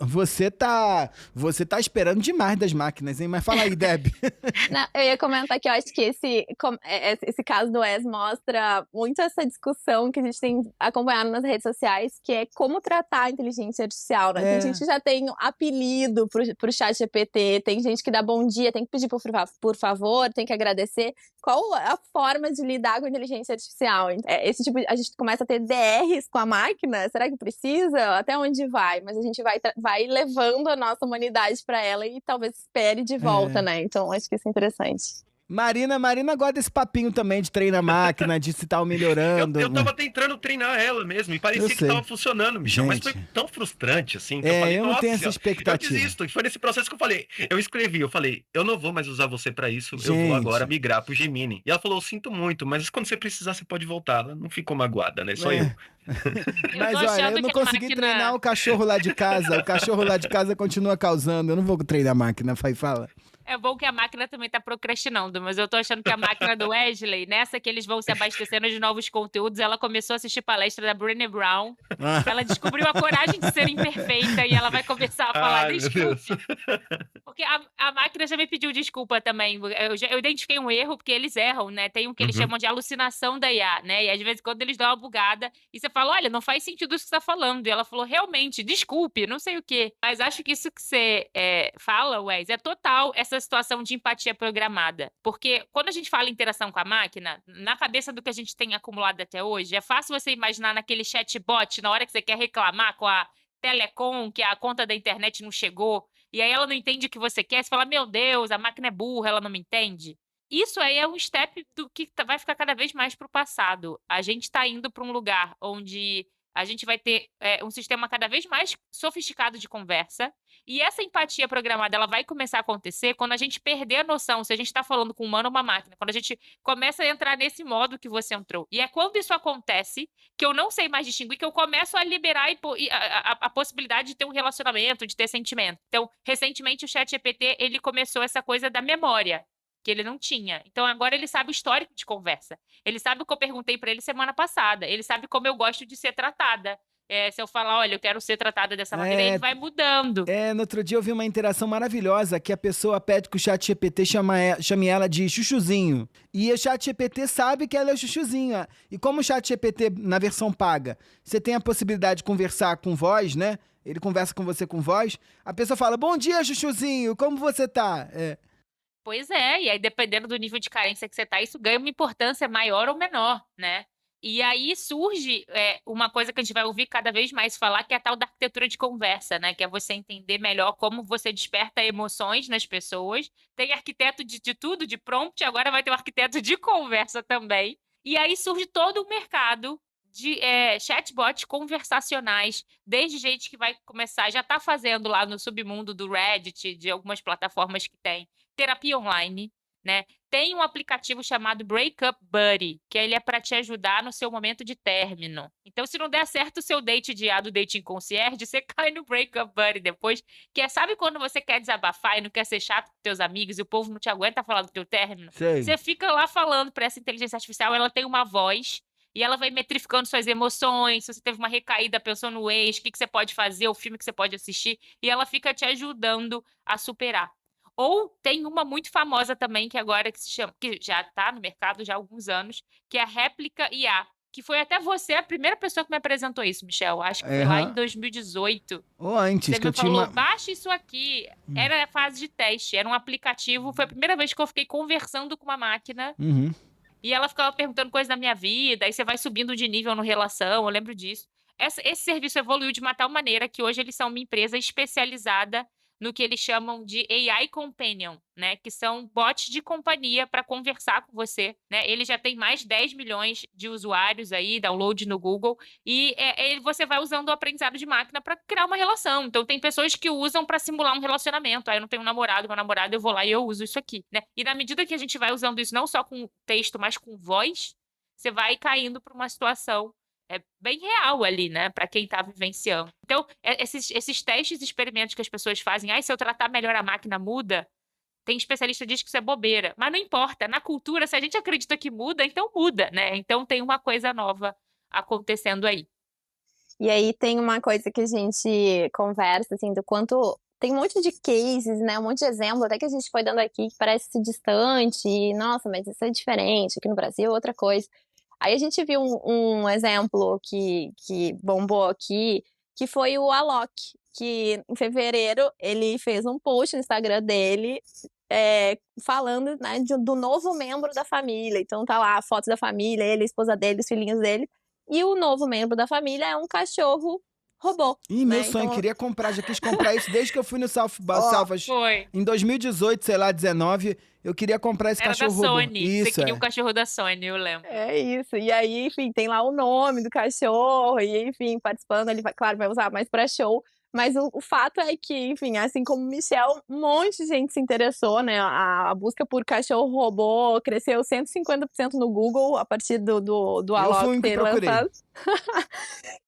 você tá esperando demais das máquinas, hein? Mas fala aí, Deb. Não, eu ia comentar que eu acho que esse caso do Wes mostra muito essa discussão que a gente tem acompanhado nas redes sociais, que é como tratar a inteligência artificial, né? Tem gente que já tem apelido pro chat GPT, tem gente que dá bom dia, tem que pedir por favor, tem que agradecer. Qual a forma de lidar com a inteligência artificial? Esse tipo, a gente começa a ter DRs com a máquina, será que precisa? Até onde vai? Mas a gente vai levando a nossa humanidade para ela e talvez espere de volta, né? Então, acho que isso é interessante. Marina gosta desse papinho também de treinar a máquina, de se tá melhorando. Eu tava tentando treinar ela mesmo, e parecia que tava funcionando, Michel, mas foi tão frustrante, assim, que eu falei, eu não tenho essa expectativa. Eu desisto, e foi nesse processo que eu falei, eu não vou mais usar você pra isso, eu vou agora migrar pro Gemini. E ela falou, eu sinto muito, mas quando você precisar, você pode voltar. Ela não ficou magoada, né? Só eu. Mas olha, eu não consegui treinar o cachorro lá de casa, o cachorro lá de casa continua causando, eu não vou treinar a máquina, fala. É bom que a máquina também tá procrastinando, mas eu tô achando que a máquina do Wesley, nessa que eles vão se abastecendo de novos conteúdos, ela começou a assistir palestra da Brené Brown, ela descobriu a coragem de ser imperfeita e ela vai começar a falar, desculpe. Porque a máquina já me pediu desculpa também, eu identifiquei um erro, porque eles erram, né, tem um que eles chamam de alucinação da IA, né, e às vezes quando eles dão uma bugada, e você fala, olha, não faz sentido isso que você tá falando, e ela falou, realmente, desculpe, não sei o quê. Mas acho que isso que você fala, Wes, é total essa situação de empatia programada. Porque quando a gente fala em interação com a máquina, na cabeça do que a gente tem acumulado até hoje, é fácil você imaginar naquele chatbot, na hora que você quer reclamar com a Telecom, que a conta da internet não chegou, e aí ela não entende o que você quer, você fala, meu Deus, a máquina é burra, ela não me entende. Isso aí é um step do que vai ficar cada vez mais para o passado. A gente está indo para um lugar onde a gente vai ter um sistema cada vez mais sofisticado de conversa, e essa empatia programada ela vai começar a acontecer quando a gente perder a noção se a gente está falando com um humano ou uma máquina, quando a gente começa a entrar nesse modo que você entrou. E é quando isso acontece que eu não sei mais distinguir, que eu começo a liberar a possibilidade de ter um relacionamento, de ter sentimento. Então, recentemente o ChatGPT ele começou essa coisa da memória, que ele não tinha. Então, agora ele sabe o histórico de conversa. Ele sabe o que eu perguntei para ele semana passada. Ele sabe como eu gosto de ser tratada. Se eu falar, olha, eu quero ser tratada dessa maneira, ele vai mudando. No outro dia eu vi uma interação maravilhosa que a pessoa pede que o ChatGPT chame ela de chuchuzinho. E o ChatGPT sabe que ela é o chuchuzinho. E como o ChatGPT, na versão paga, você tem a possibilidade de conversar com voz, né? Ele conversa com você com voz. A pessoa fala, bom dia, chuchuzinho, como você tá? Pois é, e aí dependendo do nível de carência que você tá, isso ganha uma importância maior ou menor, né? E aí surge uma coisa que a gente vai ouvir cada vez mais falar, que é a tal da arquitetura de conversa, né? Que é você entender melhor como você desperta emoções nas pessoas. Tem arquiteto de tudo, de prompt, agora vai ter um arquiteto de conversa também. E aí surge todo um mercado de chatbots conversacionais, desde gente que vai começar, já está fazendo lá no submundo do Reddit, de algumas plataformas que tem, terapia online, né? Tem um aplicativo chamado Breakup Buddy, que ele é para te ajudar no seu momento de término. Então, se não der certo o seu date do Dating Concierge, você cai no Breakup Buddy depois, que sabe quando você quer desabafar e não quer ser chato com teus amigos e o povo não te aguenta falar do teu término? Sei. Você fica lá falando para essa inteligência artificial, ela tem uma voz e ela vai metrificando suas emoções, se você teve uma recaída, pensou no ex, o que você pode fazer, o filme que você pode assistir, e ela fica te ajudando a superar. Ou tem uma muito famosa também, que agora que se chama, que já está no mercado já há alguns anos, que é a Réplica IA, que foi até você a primeira pessoa que me apresentou isso, Michel. Acho que foi lá em 2018. Ou antes, você que eu falou, tinha... baixa isso aqui. Era a fase de teste, era um aplicativo. Foi a primeira vez que eu fiquei conversando com uma máquina. E ela ficava perguntando coisas da minha vida, aí você vai subindo de nível no relação, eu lembro disso. Esse serviço evoluiu de uma tal maneira que hoje eles são uma empresa especializada no que eles chamam de AI Companion, né? Que são bots de companhia para conversar com você, né? Ele já tem mais de 10 milhões de usuários aí, download no Google, e você vai usando o aprendizado de máquina para criar uma relação. Então, tem pessoas que usam para simular um relacionamento. Aí eu não tenho um namorado, meu namorado, eu vou lá e eu uso isso aqui, né? E na medida que a gente vai usando isso não só com texto, mas com voz, você vai caindo para uma situação bem real ali, né? Para quem tá vivenciando. Então, esses testes e experimentos que as pessoas fazem, se eu tratar melhor a máquina, muda. Tem especialista que diz que isso é bobeira. Mas não importa. Na cultura, se a gente acredita que muda, então muda, né? Então tem uma coisa nova acontecendo aí. E aí tem uma coisa que a gente conversa, assim, do quanto... Tem um monte de cases, né? Um monte de exemplo, até que a gente foi dando aqui, que parece distante. E, nossa, mas isso é diferente. Aqui no Brasil, outra coisa. Aí a gente viu um exemplo que bombou aqui, que foi o Alok, que em fevereiro ele fez um post no Instagram dele falando, né, do novo membro da família. Então tá lá a foto da família, ele, a esposa dele, os filhinhos dele. E o novo membro da família é um cachorro robô. Ih, meu sonho, Então, queria comprar, já quis comprar isso desde que eu fui no Salvas Foi. em 2018, sei lá, 19, eu queria comprar esse Era da cachorro robô. Sony. Você Isso, queria um cachorro da Sony, eu lembro. é isso. E aí, enfim, tem lá o nome do cachorro, e enfim, participando, ele vai, claro, vai usar mais para show. Mas o fato é que, enfim, assim como o Michel, um monte de gente se interessou, né? A busca por cachorro robô cresceu 150% no Google a partir do Eu fui Alok um que ter procurei. lançado.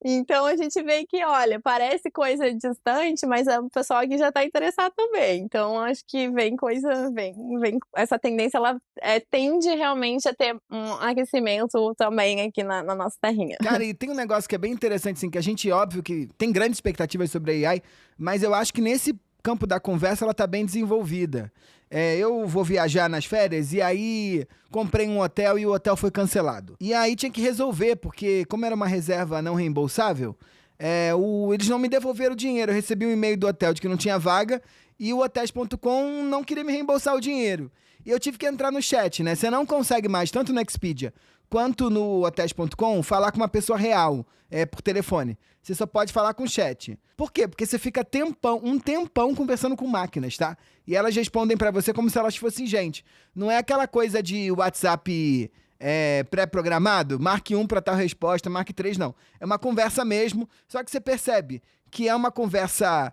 Então a gente vê que, olha, parece coisa distante, mas o pessoal aqui já está interessado também. Então acho que vem essa tendência, ela tende realmente a ter um aquecimento também aqui na nossa terrinha. Cara, e tem um negócio que é bem interessante, assim, que a gente, óbvio, que tem grandes expectativas sobre a AI, mas eu acho que nesse campo da conversa ela tá bem desenvolvida. Eu vou viajar nas férias e aí comprei um hotel e o hotel foi cancelado. E aí tinha que resolver, porque como era uma reserva não reembolsável, eles não me devolveram o dinheiro. Eu recebi um e-mail do hotel de que não tinha vaga e o Hotels.com não queria me reembolsar o dinheiro. E eu tive que entrar no chat, né? Você não consegue mais, tanto no Expedia quanto no Hotels.com, falar com uma pessoa real, por telefone. Você só pode falar com chat. Por quê? Porque você fica um tempão conversando com máquinas, tá? E elas respondem pra você como se elas fossem gente. Não é aquela coisa de WhatsApp pré-programado, marque 1 pra tal resposta, marque 3, não. É uma conversa mesmo, só que você percebe que é uma conversa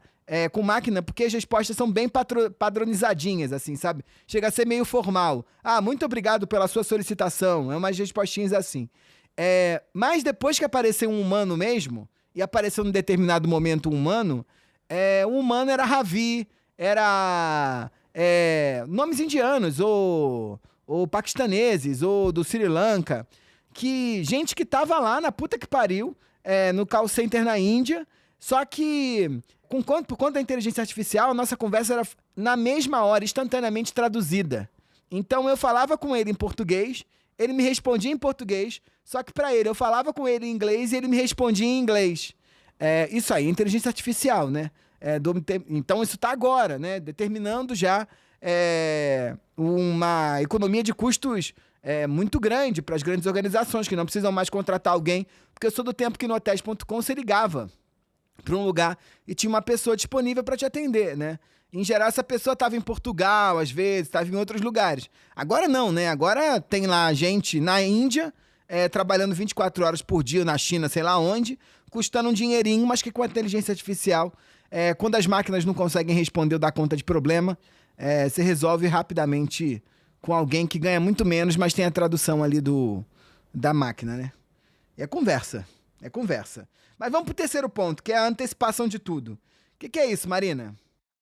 com máquina, porque as respostas são bem padronizadinhas, assim, sabe? Chega a ser meio formal. Ah, muito obrigado pela sua solicitação. É umas respostinhas assim. Mas depois que apareceu um humano mesmo, e apareceu num determinado momento um humano, o humano era Ravi, era nomes indianos, ou paquistaneses, ou do Sri Lanka, gente que tava lá na puta que pariu, no call center na Índia, só que por conta da inteligência artificial, a nossa conversa era na mesma hora, instantaneamente traduzida. Então eu falava com ele em português, ele me respondia em português, só que pra ele eu falava com ele em inglês e ele me respondia em inglês. Isso aí, inteligência artificial, né? Então isso tá agora, né? Determinando já uma economia de custos muito grande para as grandes organizações que não precisam mais contratar alguém, porque eu sou do tempo que no Hotels.com você ligava para um lugar e tinha uma pessoa disponível para te atender, né? Em geral, essa pessoa estava em Portugal, às vezes, estava em outros lugares. Agora não, né? Agora tem lá gente na Índia, trabalhando 24 horas por dia, na China, sei lá onde, custando um dinheirinho, mas que com a inteligência artificial, quando as máquinas não conseguem responder ou dar conta de problema, você resolve rapidamente com alguém que ganha muito menos, mas tem a tradução ali da máquina, né? É conversa. Mas vamos pro terceiro ponto, que é a antecipação de tudo. O que é isso, Marina?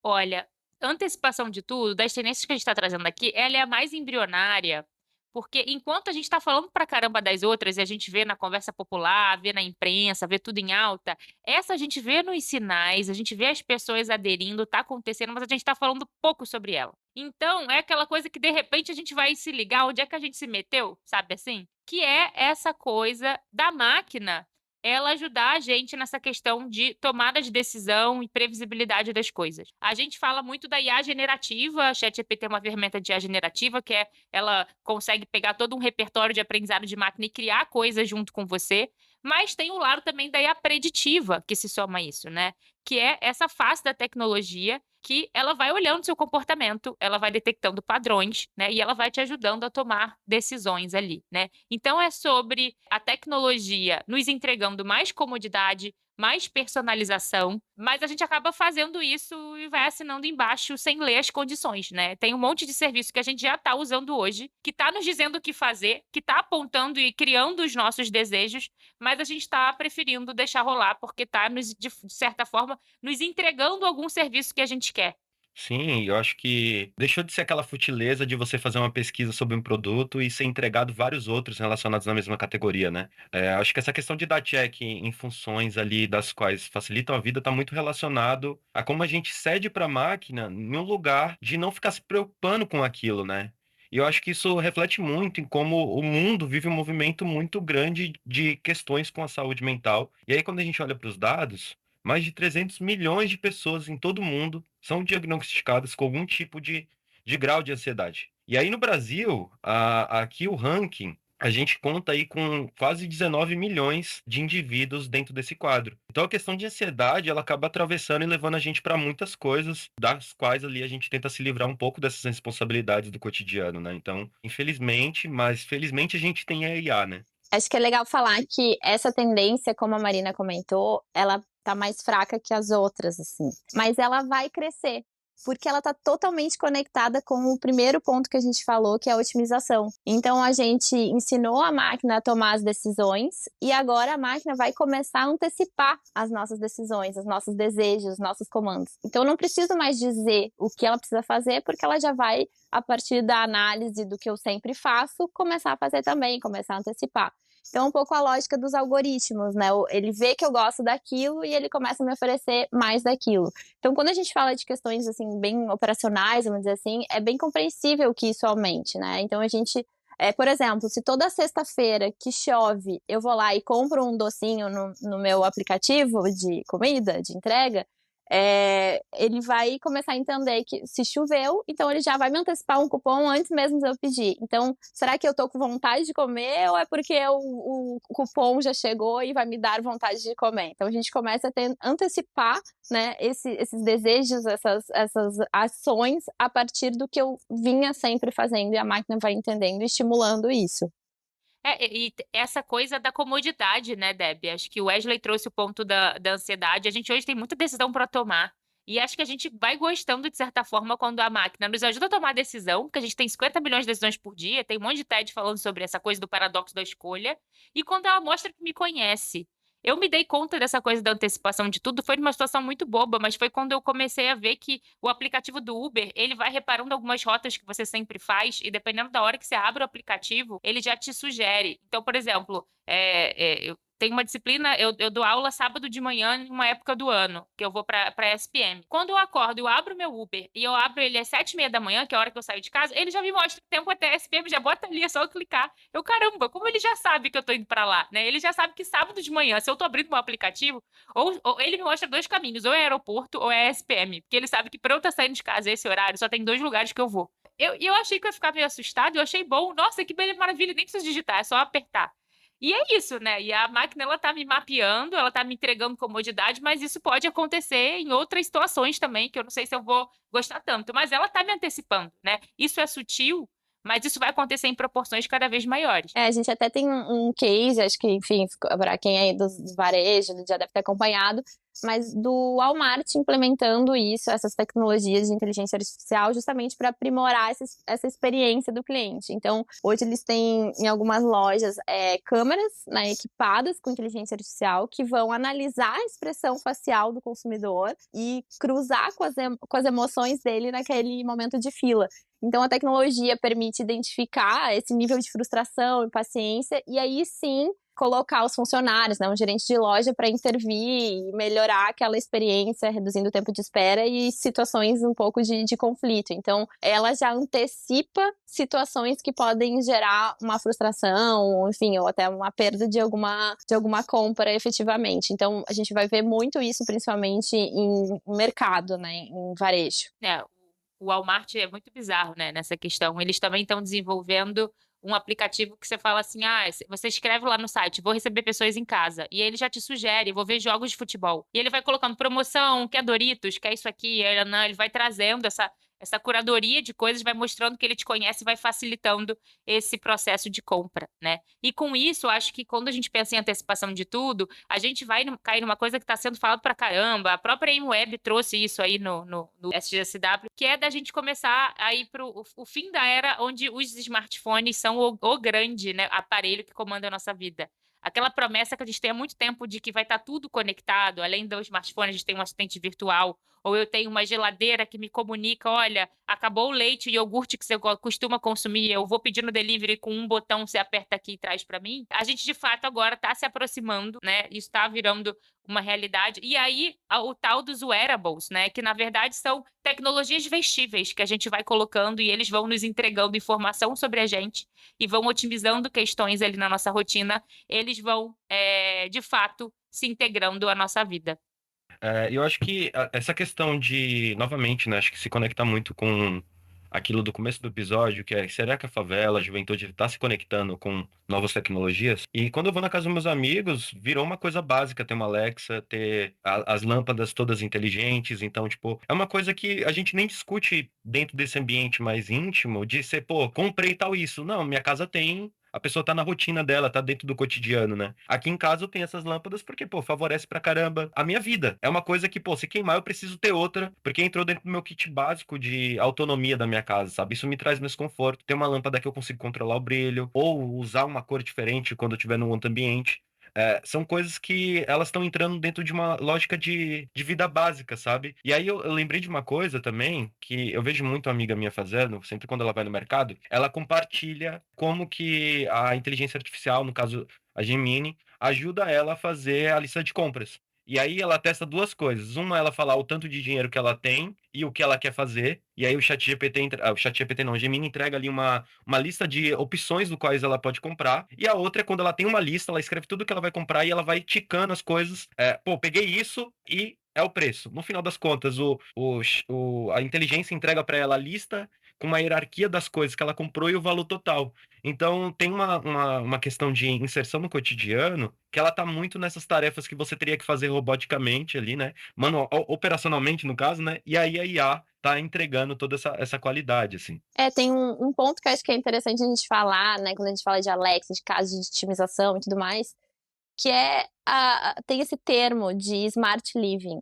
Olha, antecipação de tudo, das tendências que a gente está trazendo aqui, ela é a mais embrionária, porque enquanto a gente está falando pra caramba das outras, e a gente vê na conversa popular, vê na imprensa, vê tudo em alta, essa a gente vê nos sinais, a gente vê as pessoas aderindo, tá acontecendo, mas a gente tá falando pouco sobre ela. Então, é aquela coisa que de repente a gente vai se ligar onde é que a gente se meteu, sabe assim? Que é essa coisa da máquina ela ajudar a gente nessa questão de tomada de decisão e previsibilidade das coisas. A gente fala muito da IA generativa, a ChatGPT é uma ferramenta de IA generativa, que ela consegue pegar todo um repertório de aprendizado de máquina e criar coisas junto com você, mas tem o lado também da IA preditiva que se soma a isso, né? Que é essa face da tecnologia que ela vai olhando seu comportamento, ela vai detectando padrões, né? E ela vai te ajudando a tomar decisões ali, né? Então é sobre a tecnologia nos entregando mais comodidade, mais personalização, mas a gente acaba fazendo isso e vai assinando embaixo sem ler as condições, né? Tem um monte de serviço que a gente já está usando hoje, que está nos dizendo o que fazer, que está apontando e criando os nossos desejos, mas a gente está preferindo deixar rolar porque está, de certa forma, nos entregando algum serviço que a gente quer. Sim, eu acho que deixou de ser aquela futileza de você fazer uma pesquisa sobre um produto e ser entregado vários outros relacionados na mesma categoria, né? Acho que essa questão de dar check em funções ali das quais facilitam a vida está muito relacionado a como a gente cede para a máquina em um lugar de não ficar se preocupando com aquilo, né? E eu acho que isso reflete muito em como o mundo vive um movimento muito grande de questões com a saúde mental. E aí, quando a gente olha para os dados, mais de 300 milhões de pessoas em todo o mundo são diagnosticadas com algum tipo de grau de ansiedade. E aí no Brasil, aqui o ranking a gente conta aí com quase 19 milhões de indivíduos dentro desse quadro. Então a questão de ansiedade, ela acaba atravessando e levando a gente para muitas coisas, das quais ali a gente tenta se livrar um pouco dessas responsabilidades do cotidiano, né? Então, infelizmente, mas felizmente a gente tem a IA, né? Acho que é legal falar que essa tendência, como a Marina comentou, ela tá mais fraca que as outras, assim. Mas ela vai crescer, porque ela tá totalmente conectada com o primeiro ponto que a gente falou, que é a otimização. Então a gente ensinou a máquina a tomar as decisões e agora a máquina vai começar a antecipar as nossas decisões, os nossos desejos, os nossos comandos. Então eu não preciso mais dizer o que ela precisa fazer, porque ela já vai, a partir da análise do que eu sempre faço, começar a fazer também, começar a antecipar. Então, é um pouco a lógica dos algoritmos, né? Ele vê que eu gosto daquilo e ele começa a me oferecer mais daquilo. Então, quando a gente fala de questões, assim, bem operacionais, vamos dizer assim, é bem compreensível que isso aumente, né? Então, a gente, por exemplo, se toda sexta-feira que chove, eu vou lá e compro um docinho no meu aplicativo de comida, de entrega, ele vai começar a entender que se choveu, então ele já vai me antecipar um cupom antes mesmo de eu pedir. Então, será que eu tô com vontade de comer ou é porque o cupom já chegou e vai me dar vontade de comer? Então, a gente começa a antecipar, né, esses desejos, essas ações a partir do que eu vinha sempre fazendo e a máquina vai entendendo e estimulando isso. E essa coisa da comodidade, né, Deb? Acho que o Wesley trouxe o ponto da ansiedade. A gente hoje tem muita decisão para tomar. E acho que a gente vai gostando, de certa forma, quando a máquina nos ajuda a tomar decisão, porque a gente tem 50 milhões de decisões por dia, tem um monte de TED falando sobre essa coisa do paradoxo da escolha. E quando ela mostra que me conhece. Eu me dei conta dessa coisa da antecipação de tudo, foi numa situação muito boba, mas foi quando eu comecei a ver que o aplicativo do Uber, ele vai reparando algumas rotas que você sempre faz, e dependendo da hora que você abre o aplicativo, ele já te sugere. Então, por exemplo, eu tenho uma disciplina, eu dou aula sábado de manhã em uma época do ano, que eu vou para SPM. Quando eu acordo, eu abro meu Uber e eu abro ele às 7h30 da manhã, que é a hora que eu saio de casa, ele já me mostra o tempo até SPM, já bota ali, é só eu clicar. Eu, caramba, como ele já sabe que eu tô indo para lá, né? Ele já sabe que sábado de manhã, se eu tô abrindo meu aplicativo, ou ele me mostra dois caminhos, ou é aeroporto ou é SPM, porque ele sabe que pra eu estar saindo de casa esse horário, só tem 2 lugares que eu vou. Eu achei que eu ia ficar meio assustada, eu achei bom, nossa, que maravilha, nem preciso digitar, é só apertar. E é isso, né? E a máquina, ela tá me mapeando, ela tá me entregando comodidade, mas isso pode acontecer em outras situações também, que eu não sei se eu vou gostar tanto, mas ela tá me antecipando, né? Isso é sutil, mas isso vai acontecer em proporções cada vez maiores. A gente até tem um case, acho que, enfim, para quem é do varejo, já deve ter acompanhado, mas do Walmart implementando isso, essas tecnologias de inteligência artificial, justamente para aprimorar essa experiência do cliente. Então, hoje eles têm em algumas lojas câmeras, né, equipadas com inteligência artificial que vão analisar a expressão facial do consumidor e cruzar com as emoções dele naquele momento de fila. Então, a tecnologia permite identificar esse nível de frustração e paciência, e aí sim colocar os funcionários, né, um gerente de loja para intervir e melhorar aquela experiência, reduzindo o tempo de espera e situações um pouco de conflito. Então, ela já antecipa situações que podem gerar uma frustração, enfim, ou até uma perda de alguma compra efetivamente. Então, a gente vai ver muito isso, principalmente em mercado, né, em varejo. O Walmart é muito bizarro, né, nessa questão. Eles também estão desenvolvendo um aplicativo que você fala assim, você escreve lá no site, vou receber pessoas em casa, e ele já te sugere, vou ver jogos de futebol. E ele vai colocando promoção, quer Doritos, quer isso aqui, ele vai trazendo essa curadoria de coisas, vai mostrando que ele te conhece e vai facilitando esse processo de compra, né? E com isso, acho que quando a gente pensa em antecipação de tudo, a gente vai cair numa coisa que está sendo falado pra caramba. A própria AIMWeb trouxe isso aí no SGSW, que é da gente começar a ir pro o fim da era onde os smartphones são o grande, né, aparelho que comanda a nossa vida. Aquela promessa que a gente tem há muito tempo de que vai estar tudo conectado, além do smartphone, a gente tem um assistente virtual, ou eu tenho uma geladeira que me comunica, olha, acabou o leite e iogurte que você costuma consumir, eu vou pedir no delivery com um botão, você aperta aqui e traz para mim. A gente, de fato, agora está se aproximando, né? Isso está virando uma realidade. E aí, o tal dos wearables, né? Que, na verdade, são tecnologias vestíveis que a gente vai colocando e eles vão nos entregando informação sobre a gente e vão otimizando questões ali na nossa rotina. Eles vão, de fato, se integrando à nossa vida. Eu acho que essa questão de, novamente, né, acho que se conecta muito com aquilo do começo do episódio, que é, será que a favela, a juventude está se conectando com novas tecnologias? E quando eu vou na casa dos meus amigos, virou uma coisa básica ter uma Alexa, ter as lâmpadas todas inteligentes. Então, tipo, é uma coisa que a gente nem discute dentro desse ambiente mais íntimo, de ser, pô, comprei tal isso. Não, minha casa tem. A pessoa tá na rotina dela, tá dentro do cotidiano, né? Aqui em casa eu tenho essas lâmpadas porque, pô, favorece pra caramba a minha vida. É uma coisa que, pô, se queimar eu preciso ter outra, porque entrou dentro do meu kit básico de autonomia da minha casa, sabe? Isso me traz mais conforto. Ter uma lâmpada que eu consigo controlar o brilho, ou usar uma cor diferente quando eu estiver num outro ambiente. São coisas que elas estão entrando dentro de uma lógica de vida básica, sabe? E aí eu lembrei de uma coisa também, que eu vejo muito uma amiga minha fazendo, sempre quando ela vai no mercado, ela compartilha como que a inteligência artificial, no caso a Gemini, ajuda ela a fazer a lista de compras. E aí ela testa duas coisas. Uma, ela falar o tanto de dinheiro que ela tem e o que ela quer fazer. E aí o ChatGPT não, o Gemini entrega ali uma lista de opções do quais ela pode comprar. E a outra é quando ela tem uma lista, ela escreve tudo que ela vai comprar e ela vai ticando as coisas. Pô, peguei isso e é o preço. No final das contas, a inteligência entrega para ela a lista com uma hierarquia das coisas que ela comprou e o valor total. Então, tem uma questão de inserção no cotidiano que ela tá muito nessas tarefas que você teria que fazer roboticamente ali, né? Operacionalmente, no caso, né? E aí a IA tá entregando toda essa qualidade, assim. Tem um ponto que eu acho que é interessante a gente falar, né, quando a gente fala de Alexa, de casos de otimização e tudo mais, que tem esse termo de smart living.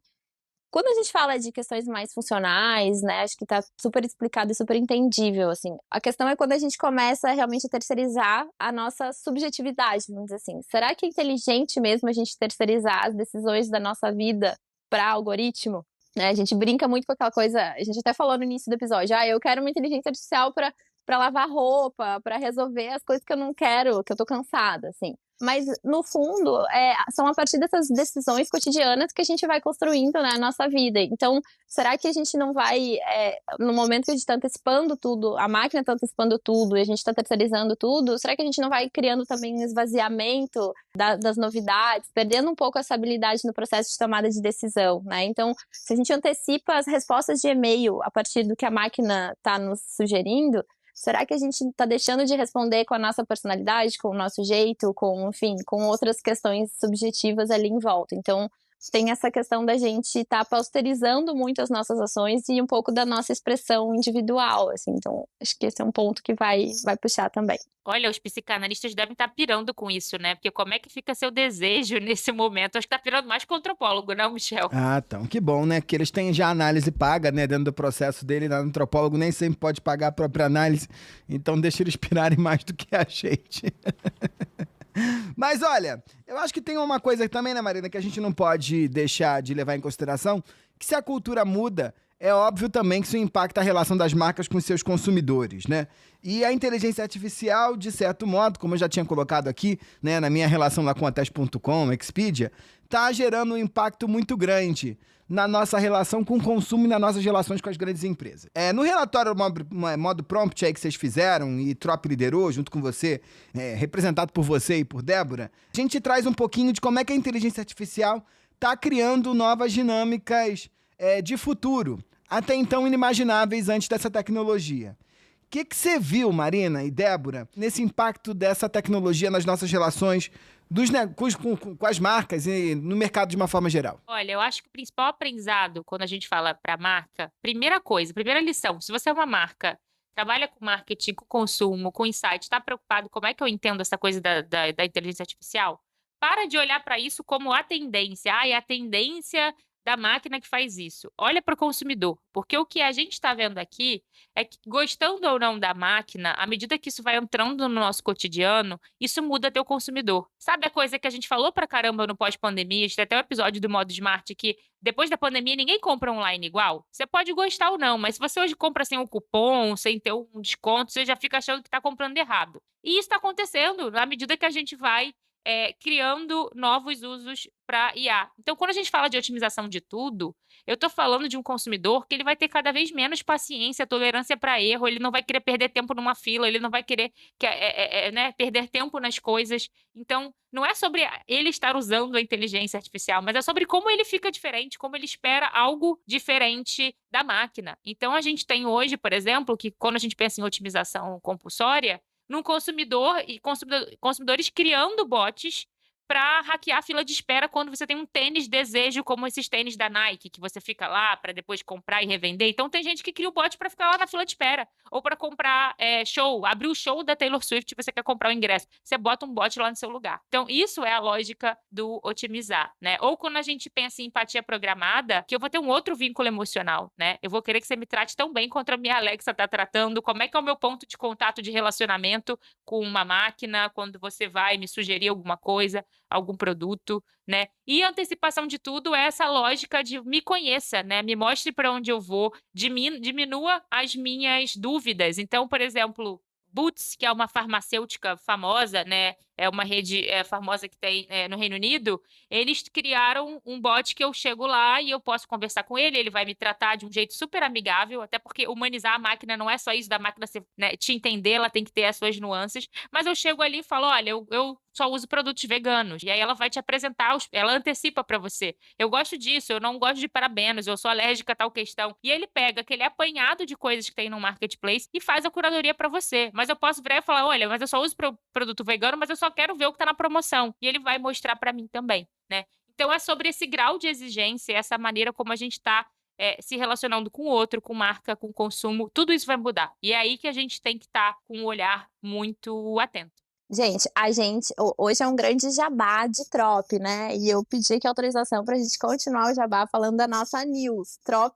Quando a gente fala de questões mais funcionais, né, acho que tá super explicado e super entendível, assim. A questão é quando a gente começa realmente a terceirizar a nossa subjetividade, vamos dizer assim. Será que é inteligente mesmo a gente terceirizar as decisões da nossa vida para algoritmo? Né, a gente brinca muito com aquela coisa, a gente até falou no início do episódio, eu quero uma inteligência artificial para lavar roupa, para resolver as coisas que eu não quero, que eu tô cansada, assim. Mas, no fundo, são a partir dessas decisões cotidianas que a gente vai construindo, né, a nossa vida. Então, será que a gente não vai, no momento que a gente está antecipando tudo, a máquina está antecipando tudo e a gente está terceirizando tudo, será que a gente não vai criando também um esvaziamento das novidades, perdendo um pouco essa habilidade no processo de tomada de decisão, né? Então, se a gente antecipa as respostas de e-mail a partir do que a máquina está nos sugerindo, será que a gente está deixando de responder com a nossa personalidade, com o nosso jeito, enfim, com outras questões subjetivas ali em volta? Então, tem essa questão da gente estar posterizando muito as nossas ações e um pouco da nossa expressão individual, assim. Então, acho que esse é um ponto que vai puxar também. Olha, os psicanalistas devem estar pirando com isso, né? Porque como é que fica seu desejo nesse momento? Acho que tá pirando mais que o antropólogo, não, Michel? Então, que bom, né? Que eles têm já análise paga, né? Dentro do processo dele, o antropólogo nem sempre pode pagar a própria análise, então deixa eles pirarem mais do que a gente. Mas olha, eu acho que tem uma coisa também, né, Marina, que a gente não pode deixar de levar em consideração, que se a cultura muda, é óbvio também que isso impacta a relação das marcas com os seus consumidores, né? E a inteligência artificial, de certo modo, como eu já tinha colocado aqui, né, na minha relação lá com a Teste.com, Expedia, tá gerando um impacto muito grande na nossa relação com o consumo e nas nossas relações com as grandes empresas. No relatório modo prompt aí que vocês fizeram e Trop liderou junto com você, representado por você e por Débora, a gente traz um pouquinho de como é que a inteligência artificial está criando novas dinâmicas de futuro, até então inimagináveis antes dessa tecnologia. O que você viu, Marina e Débora, nesse impacto dessa tecnologia nas nossas relações com as marcas e no mercado de uma forma geral? Olha, eu acho que o principal aprendizado quando a gente fala para marca, primeira lição, se você é uma marca, trabalha com marketing, com consumo, com insight, está preocupado como é que eu entendo essa coisa da inteligência artificial? Para de olhar para isso como a tendência. É a tendência da máquina que faz isso. Olha para o consumidor, porque o que a gente está vendo aqui é que, gostando ou não da máquina, à medida que isso vai entrando no nosso cotidiano, isso muda teu consumidor. Sabe a coisa que a gente falou pra caramba no pós-pandemia? Tem até um episódio do Modo Smart que, depois da pandemia, ninguém compra online igual. Você pode gostar ou não, mas se você hoje compra sem um cupom, sem ter um desconto, você já fica achando que está comprando errado. E isso está acontecendo à medida que a gente vai criando novos usos para IA. Então, quando a gente fala de otimização de tudo, eu estou falando de um consumidor que ele vai ter cada vez menos paciência, tolerância para erro, ele não vai querer perder tempo numa fila, ele não vai querer né, perder tempo nas coisas. Então, não é sobre ele estar usando a inteligência artificial, mas é sobre como ele fica diferente, como ele espera algo diferente da máquina. Então, a gente tem hoje, por exemplo, que quando a gente pensa em otimização compulsória, num consumidor e consumidores criando bots para hackear a fila de espera quando você tem um tênis desejo, como esses tênis da Nike, que você fica lá para depois comprar e revender. Então tem gente que cria o bot para ficar lá na fila de espera, ou para comprar show, abrir o show da Taylor Swift e você quer comprar o ingresso. Você bota um bot lá no seu lugar. Então isso é a lógica do otimizar, né? Ou quando a gente pensa em empatia programada, que eu vou ter um outro vínculo emocional, né? Eu vou querer que você me trate tão bem quanto a minha Alexa está tratando, como é que é o meu ponto de contato de relacionamento com uma máquina, quando você vai me sugerir alguma coisa, algum produto, né? E a antecipação de tudo é essa lógica de me conheça, né? Me mostre para onde eu vou, diminua as minhas dúvidas. Então, por exemplo, Boots, que é uma farmacêutica famosa, né? É uma rede famosa que tem no Reino Unido, eles criaram um bot que eu chego lá e eu posso conversar com ele, ele vai me tratar de um jeito super amigável, até porque humanizar a máquina não é só isso da máquina te entender, ela tem que ter as suas nuances, mas eu chego ali e falo, olha, eu só uso produtos veganos, e aí ela vai te apresentar, ela antecipa para você. Eu gosto disso, eu não gosto de parabenos, eu sou alérgica a tal questão. E ele pega aquele apanhado de coisas que tem no marketplace e faz a curadoria para você. Mas eu posso virar e falar, olha, mas eu só uso produto vegano, mas eu só quero ver o que está na promoção. E ele vai mostrar para mim também, né? Então é sobre esse grau de exigência, essa maneira como a gente está se relacionando com o outro, com marca, com consumo, tudo isso vai mudar. E é aí que a gente tem que estar com um olhar muito atento. Gente, hoje é um grande jabá de Trop, né? E eu pedi aqui autorização pra gente continuar o jabá falando da nossa news. Trop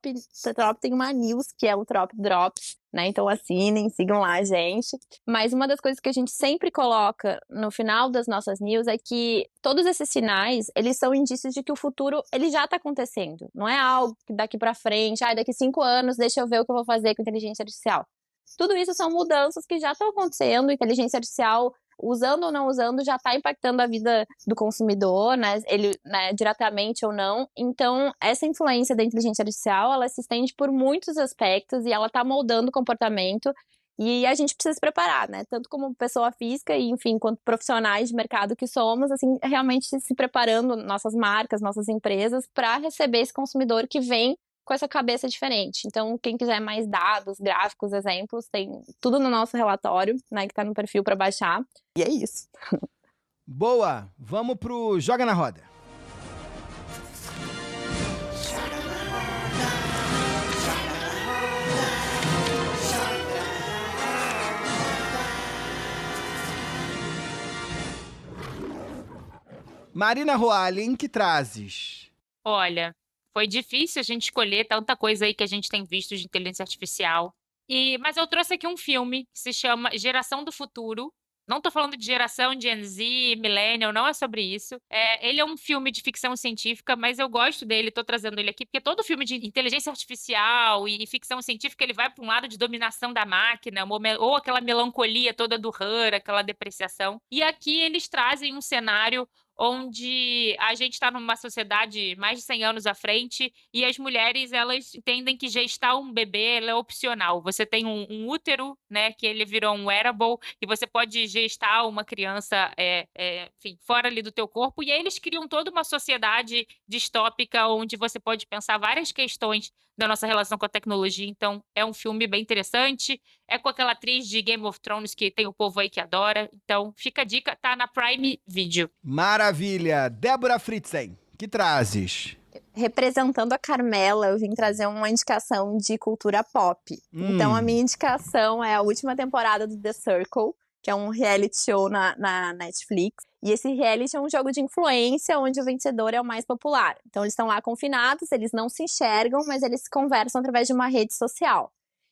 tem uma news, que é o Trop Drops, né? Então assinem, sigam lá a gente. Mas uma das coisas que a gente sempre coloca no final das nossas news é que todos esses sinais, eles são indícios de que o futuro, ele já tá acontecendo. Não é algo que daqui pra frente, daqui 5 anos, deixa eu ver o que eu vou fazer com inteligência artificial. Tudo isso são mudanças que já estão acontecendo, inteligência artificial, usando ou não usando, já está impactando a vida do consumidor, né? Ele, né, diretamente ou não. Então, essa influência da inteligência artificial, ela se estende por muitos aspectos e ela está moldando o comportamento. E a gente precisa se preparar, né? Tanto como pessoa física e, enfim, quanto profissionais de mercado que somos, assim, realmente se preparando, nossas marcas, nossas empresas, para receber esse consumidor que vem com essa cabeça diferente. Então, quem quiser mais dados, gráficos, exemplos, tem tudo no nosso relatório, né, que tá no perfil para baixar. E é isso. Boa! Vamos pro Joga na Roda. Marina Roalin, que trazes? Olha, foi difícil a gente escolher tanta coisa aí que a gente tem visto de inteligência artificial. Mas eu trouxe aqui um filme que se chama Geração do Futuro. Não tô falando de geração Gen Z, Millennial, não é sobre isso. Ele é um filme de ficção científica, mas eu gosto dele, tô trazendo ele aqui, porque todo filme de inteligência artificial e ficção científica, ele vai para um lado de dominação da máquina, ou aquela melancolia toda do Her, aquela depreciação. E aqui eles trazem um cenário onde a gente está numa sociedade mais de 100 anos à frente e as mulheres, elas entendem que gestar um bebê é opcional. Você tem um útero, né, que ele virou um wearable, e você pode gestar uma criança, enfim, fora ali do teu corpo, e aí eles criam toda uma sociedade distópica onde você pode pensar várias questões da nossa relação com a tecnologia. Então, é um filme bem interessante. É com aquela atriz de Game of Thrones que tem o povo aí que adora. Então, fica a dica, tá na Prime Video. Maravilha! Débora Fritzen, que trazes? Representando a Carmela, eu vim trazer uma indicação de cultura pop. Então, a minha indicação é a última temporada do The Circle, que é um reality show na Netflix. E esse reality é um jogo de influência, onde o vencedor é o mais popular. Então, eles estão lá confinados, eles não se enxergam, mas eles conversam através de uma rede social.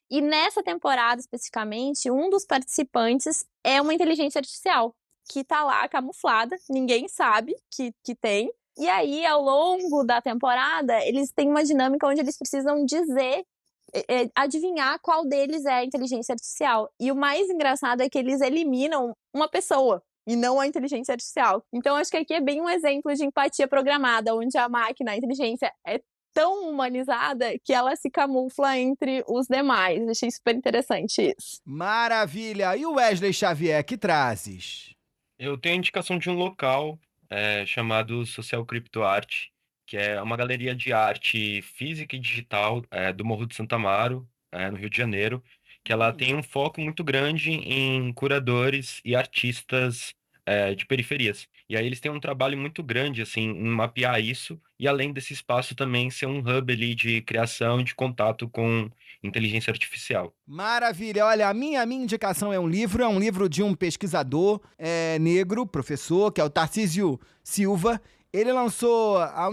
E nessa temporada, especificamente, um dos participantes é uma inteligência artificial, que tá lá camuflada, ninguém sabe que tem. E aí, ao longo da temporada, eles têm uma dinâmica onde eles precisam adivinhar qual deles é a inteligência artificial. E o mais engraçado é que eles eliminam uma pessoa. e não a inteligência artificial. Então, acho que aqui é bem um exemplo de empatia programada, onde a máquina, a inteligência é tão humanizada que ela se camufla entre os demais. Achei super interessante isso. Maravilha! E o Wesley Xavier, que trazes? Eu tenho a indicação de um local chamado Social Crypto Art, que é uma galeria de arte física e digital do Morro de Santa Amaro, no Rio de Janeiro, que ela tem um foco muito grande em curadores e artistas de periferias. E aí eles têm um trabalho muito grande, assim, em mapear isso, e além desse espaço também ser um hub ali de criação e de contato com inteligência artificial. Maravilha! Olha, a minha indicação é um livro de um pesquisador negro, professor, que é o Tarcísio Silva. Ele lançou há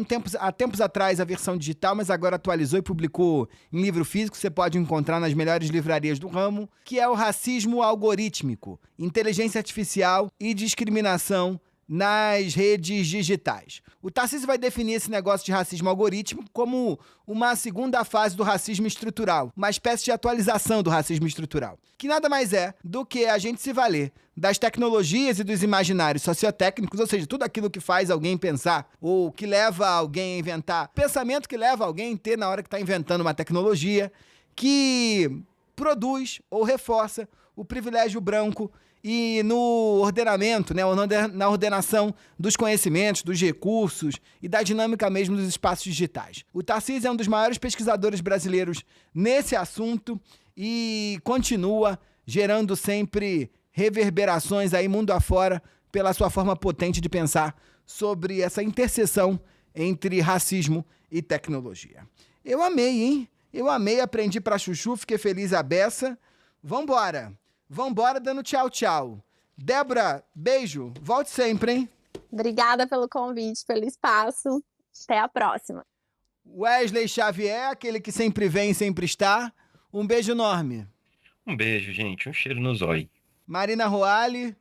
tempos atrás a versão digital, mas agora atualizou e publicou em livro físico, você pode encontrar nas melhores livrarias do ramo, que é o Racismo Algorítmico, Inteligência Artificial e Discriminação nas redes digitais. O Tarcísio vai definir esse negócio de racismo algorítmico como uma segunda fase do racismo estrutural, uma espécie de atualização do racismo estrutural, que nada mais é do que a gente se valer das tecnologias e dos imaginários sociotécnicos, ou seja, tudo aquilo que faz alguém pensar ou que leva alguém a inventar, pensamento que leva alguém a ter na hora que está inventando uma tecnologia, que produz ou reforça o privilégio branco e no ordenamento, né, na ordenação dos conhecimentos, dos recursos e da dinâmica mesmo dos espaços digitais. O Tarcísio é um dos maiores pesquisadores brasileiros nesse assunto e continua gerando sempre reverberações aí mundo afora pela sua forma potente de pensar sobre essa interseção entre racismo e tecnologia. Eu amei, hein? Eu amei, aprendi pra chuchu, fiquei feliz a beça. Vambora! Vambora dando tchau, tchau. Débora, beijo. Volte sempre, hein? Obrigada pelo convite, pelo espaço. Até a próxima. Wesley Xavier, aquele que sempre vem e sempre está. Um beijo enorme. Um beijo, gente. Um cheiro no zóio. Marina Roale,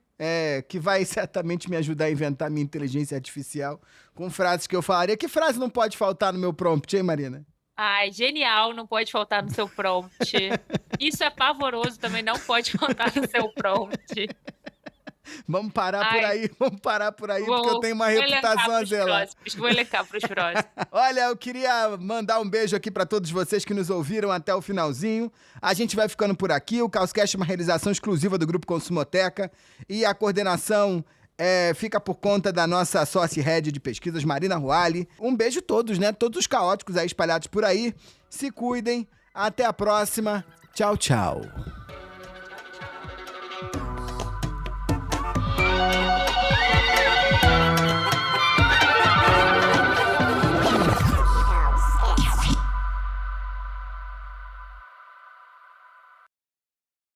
que vai certamente me ajudar a inventar minha inteligência artificial com frases que eu falaria. Que frase não pode faltar no meu prompt, hein, Marina? Ai, genial, não pode faltar no seu prompt. Isso é pavoroso, também não pode faltar no seu prompt. Vamos parar por aí, porque eu tenho uma reputação a zelar. Vou elencar pros próximos. Olha, eu queria mandar um beijo aqui para todos vocês que nos ouviram até o finalzinho. A gente vai ficando por aqui. O Causcast é uma realização exclusiva do Grupo Consumoteca e a coordenação fica por conta da nossa sócia-head de pesquisas, Marina Roale. Um beijo a todos, né? Todos os caóticos aí espalhados por aí. Se cuidem. Até a próxima. Tchau, tchau.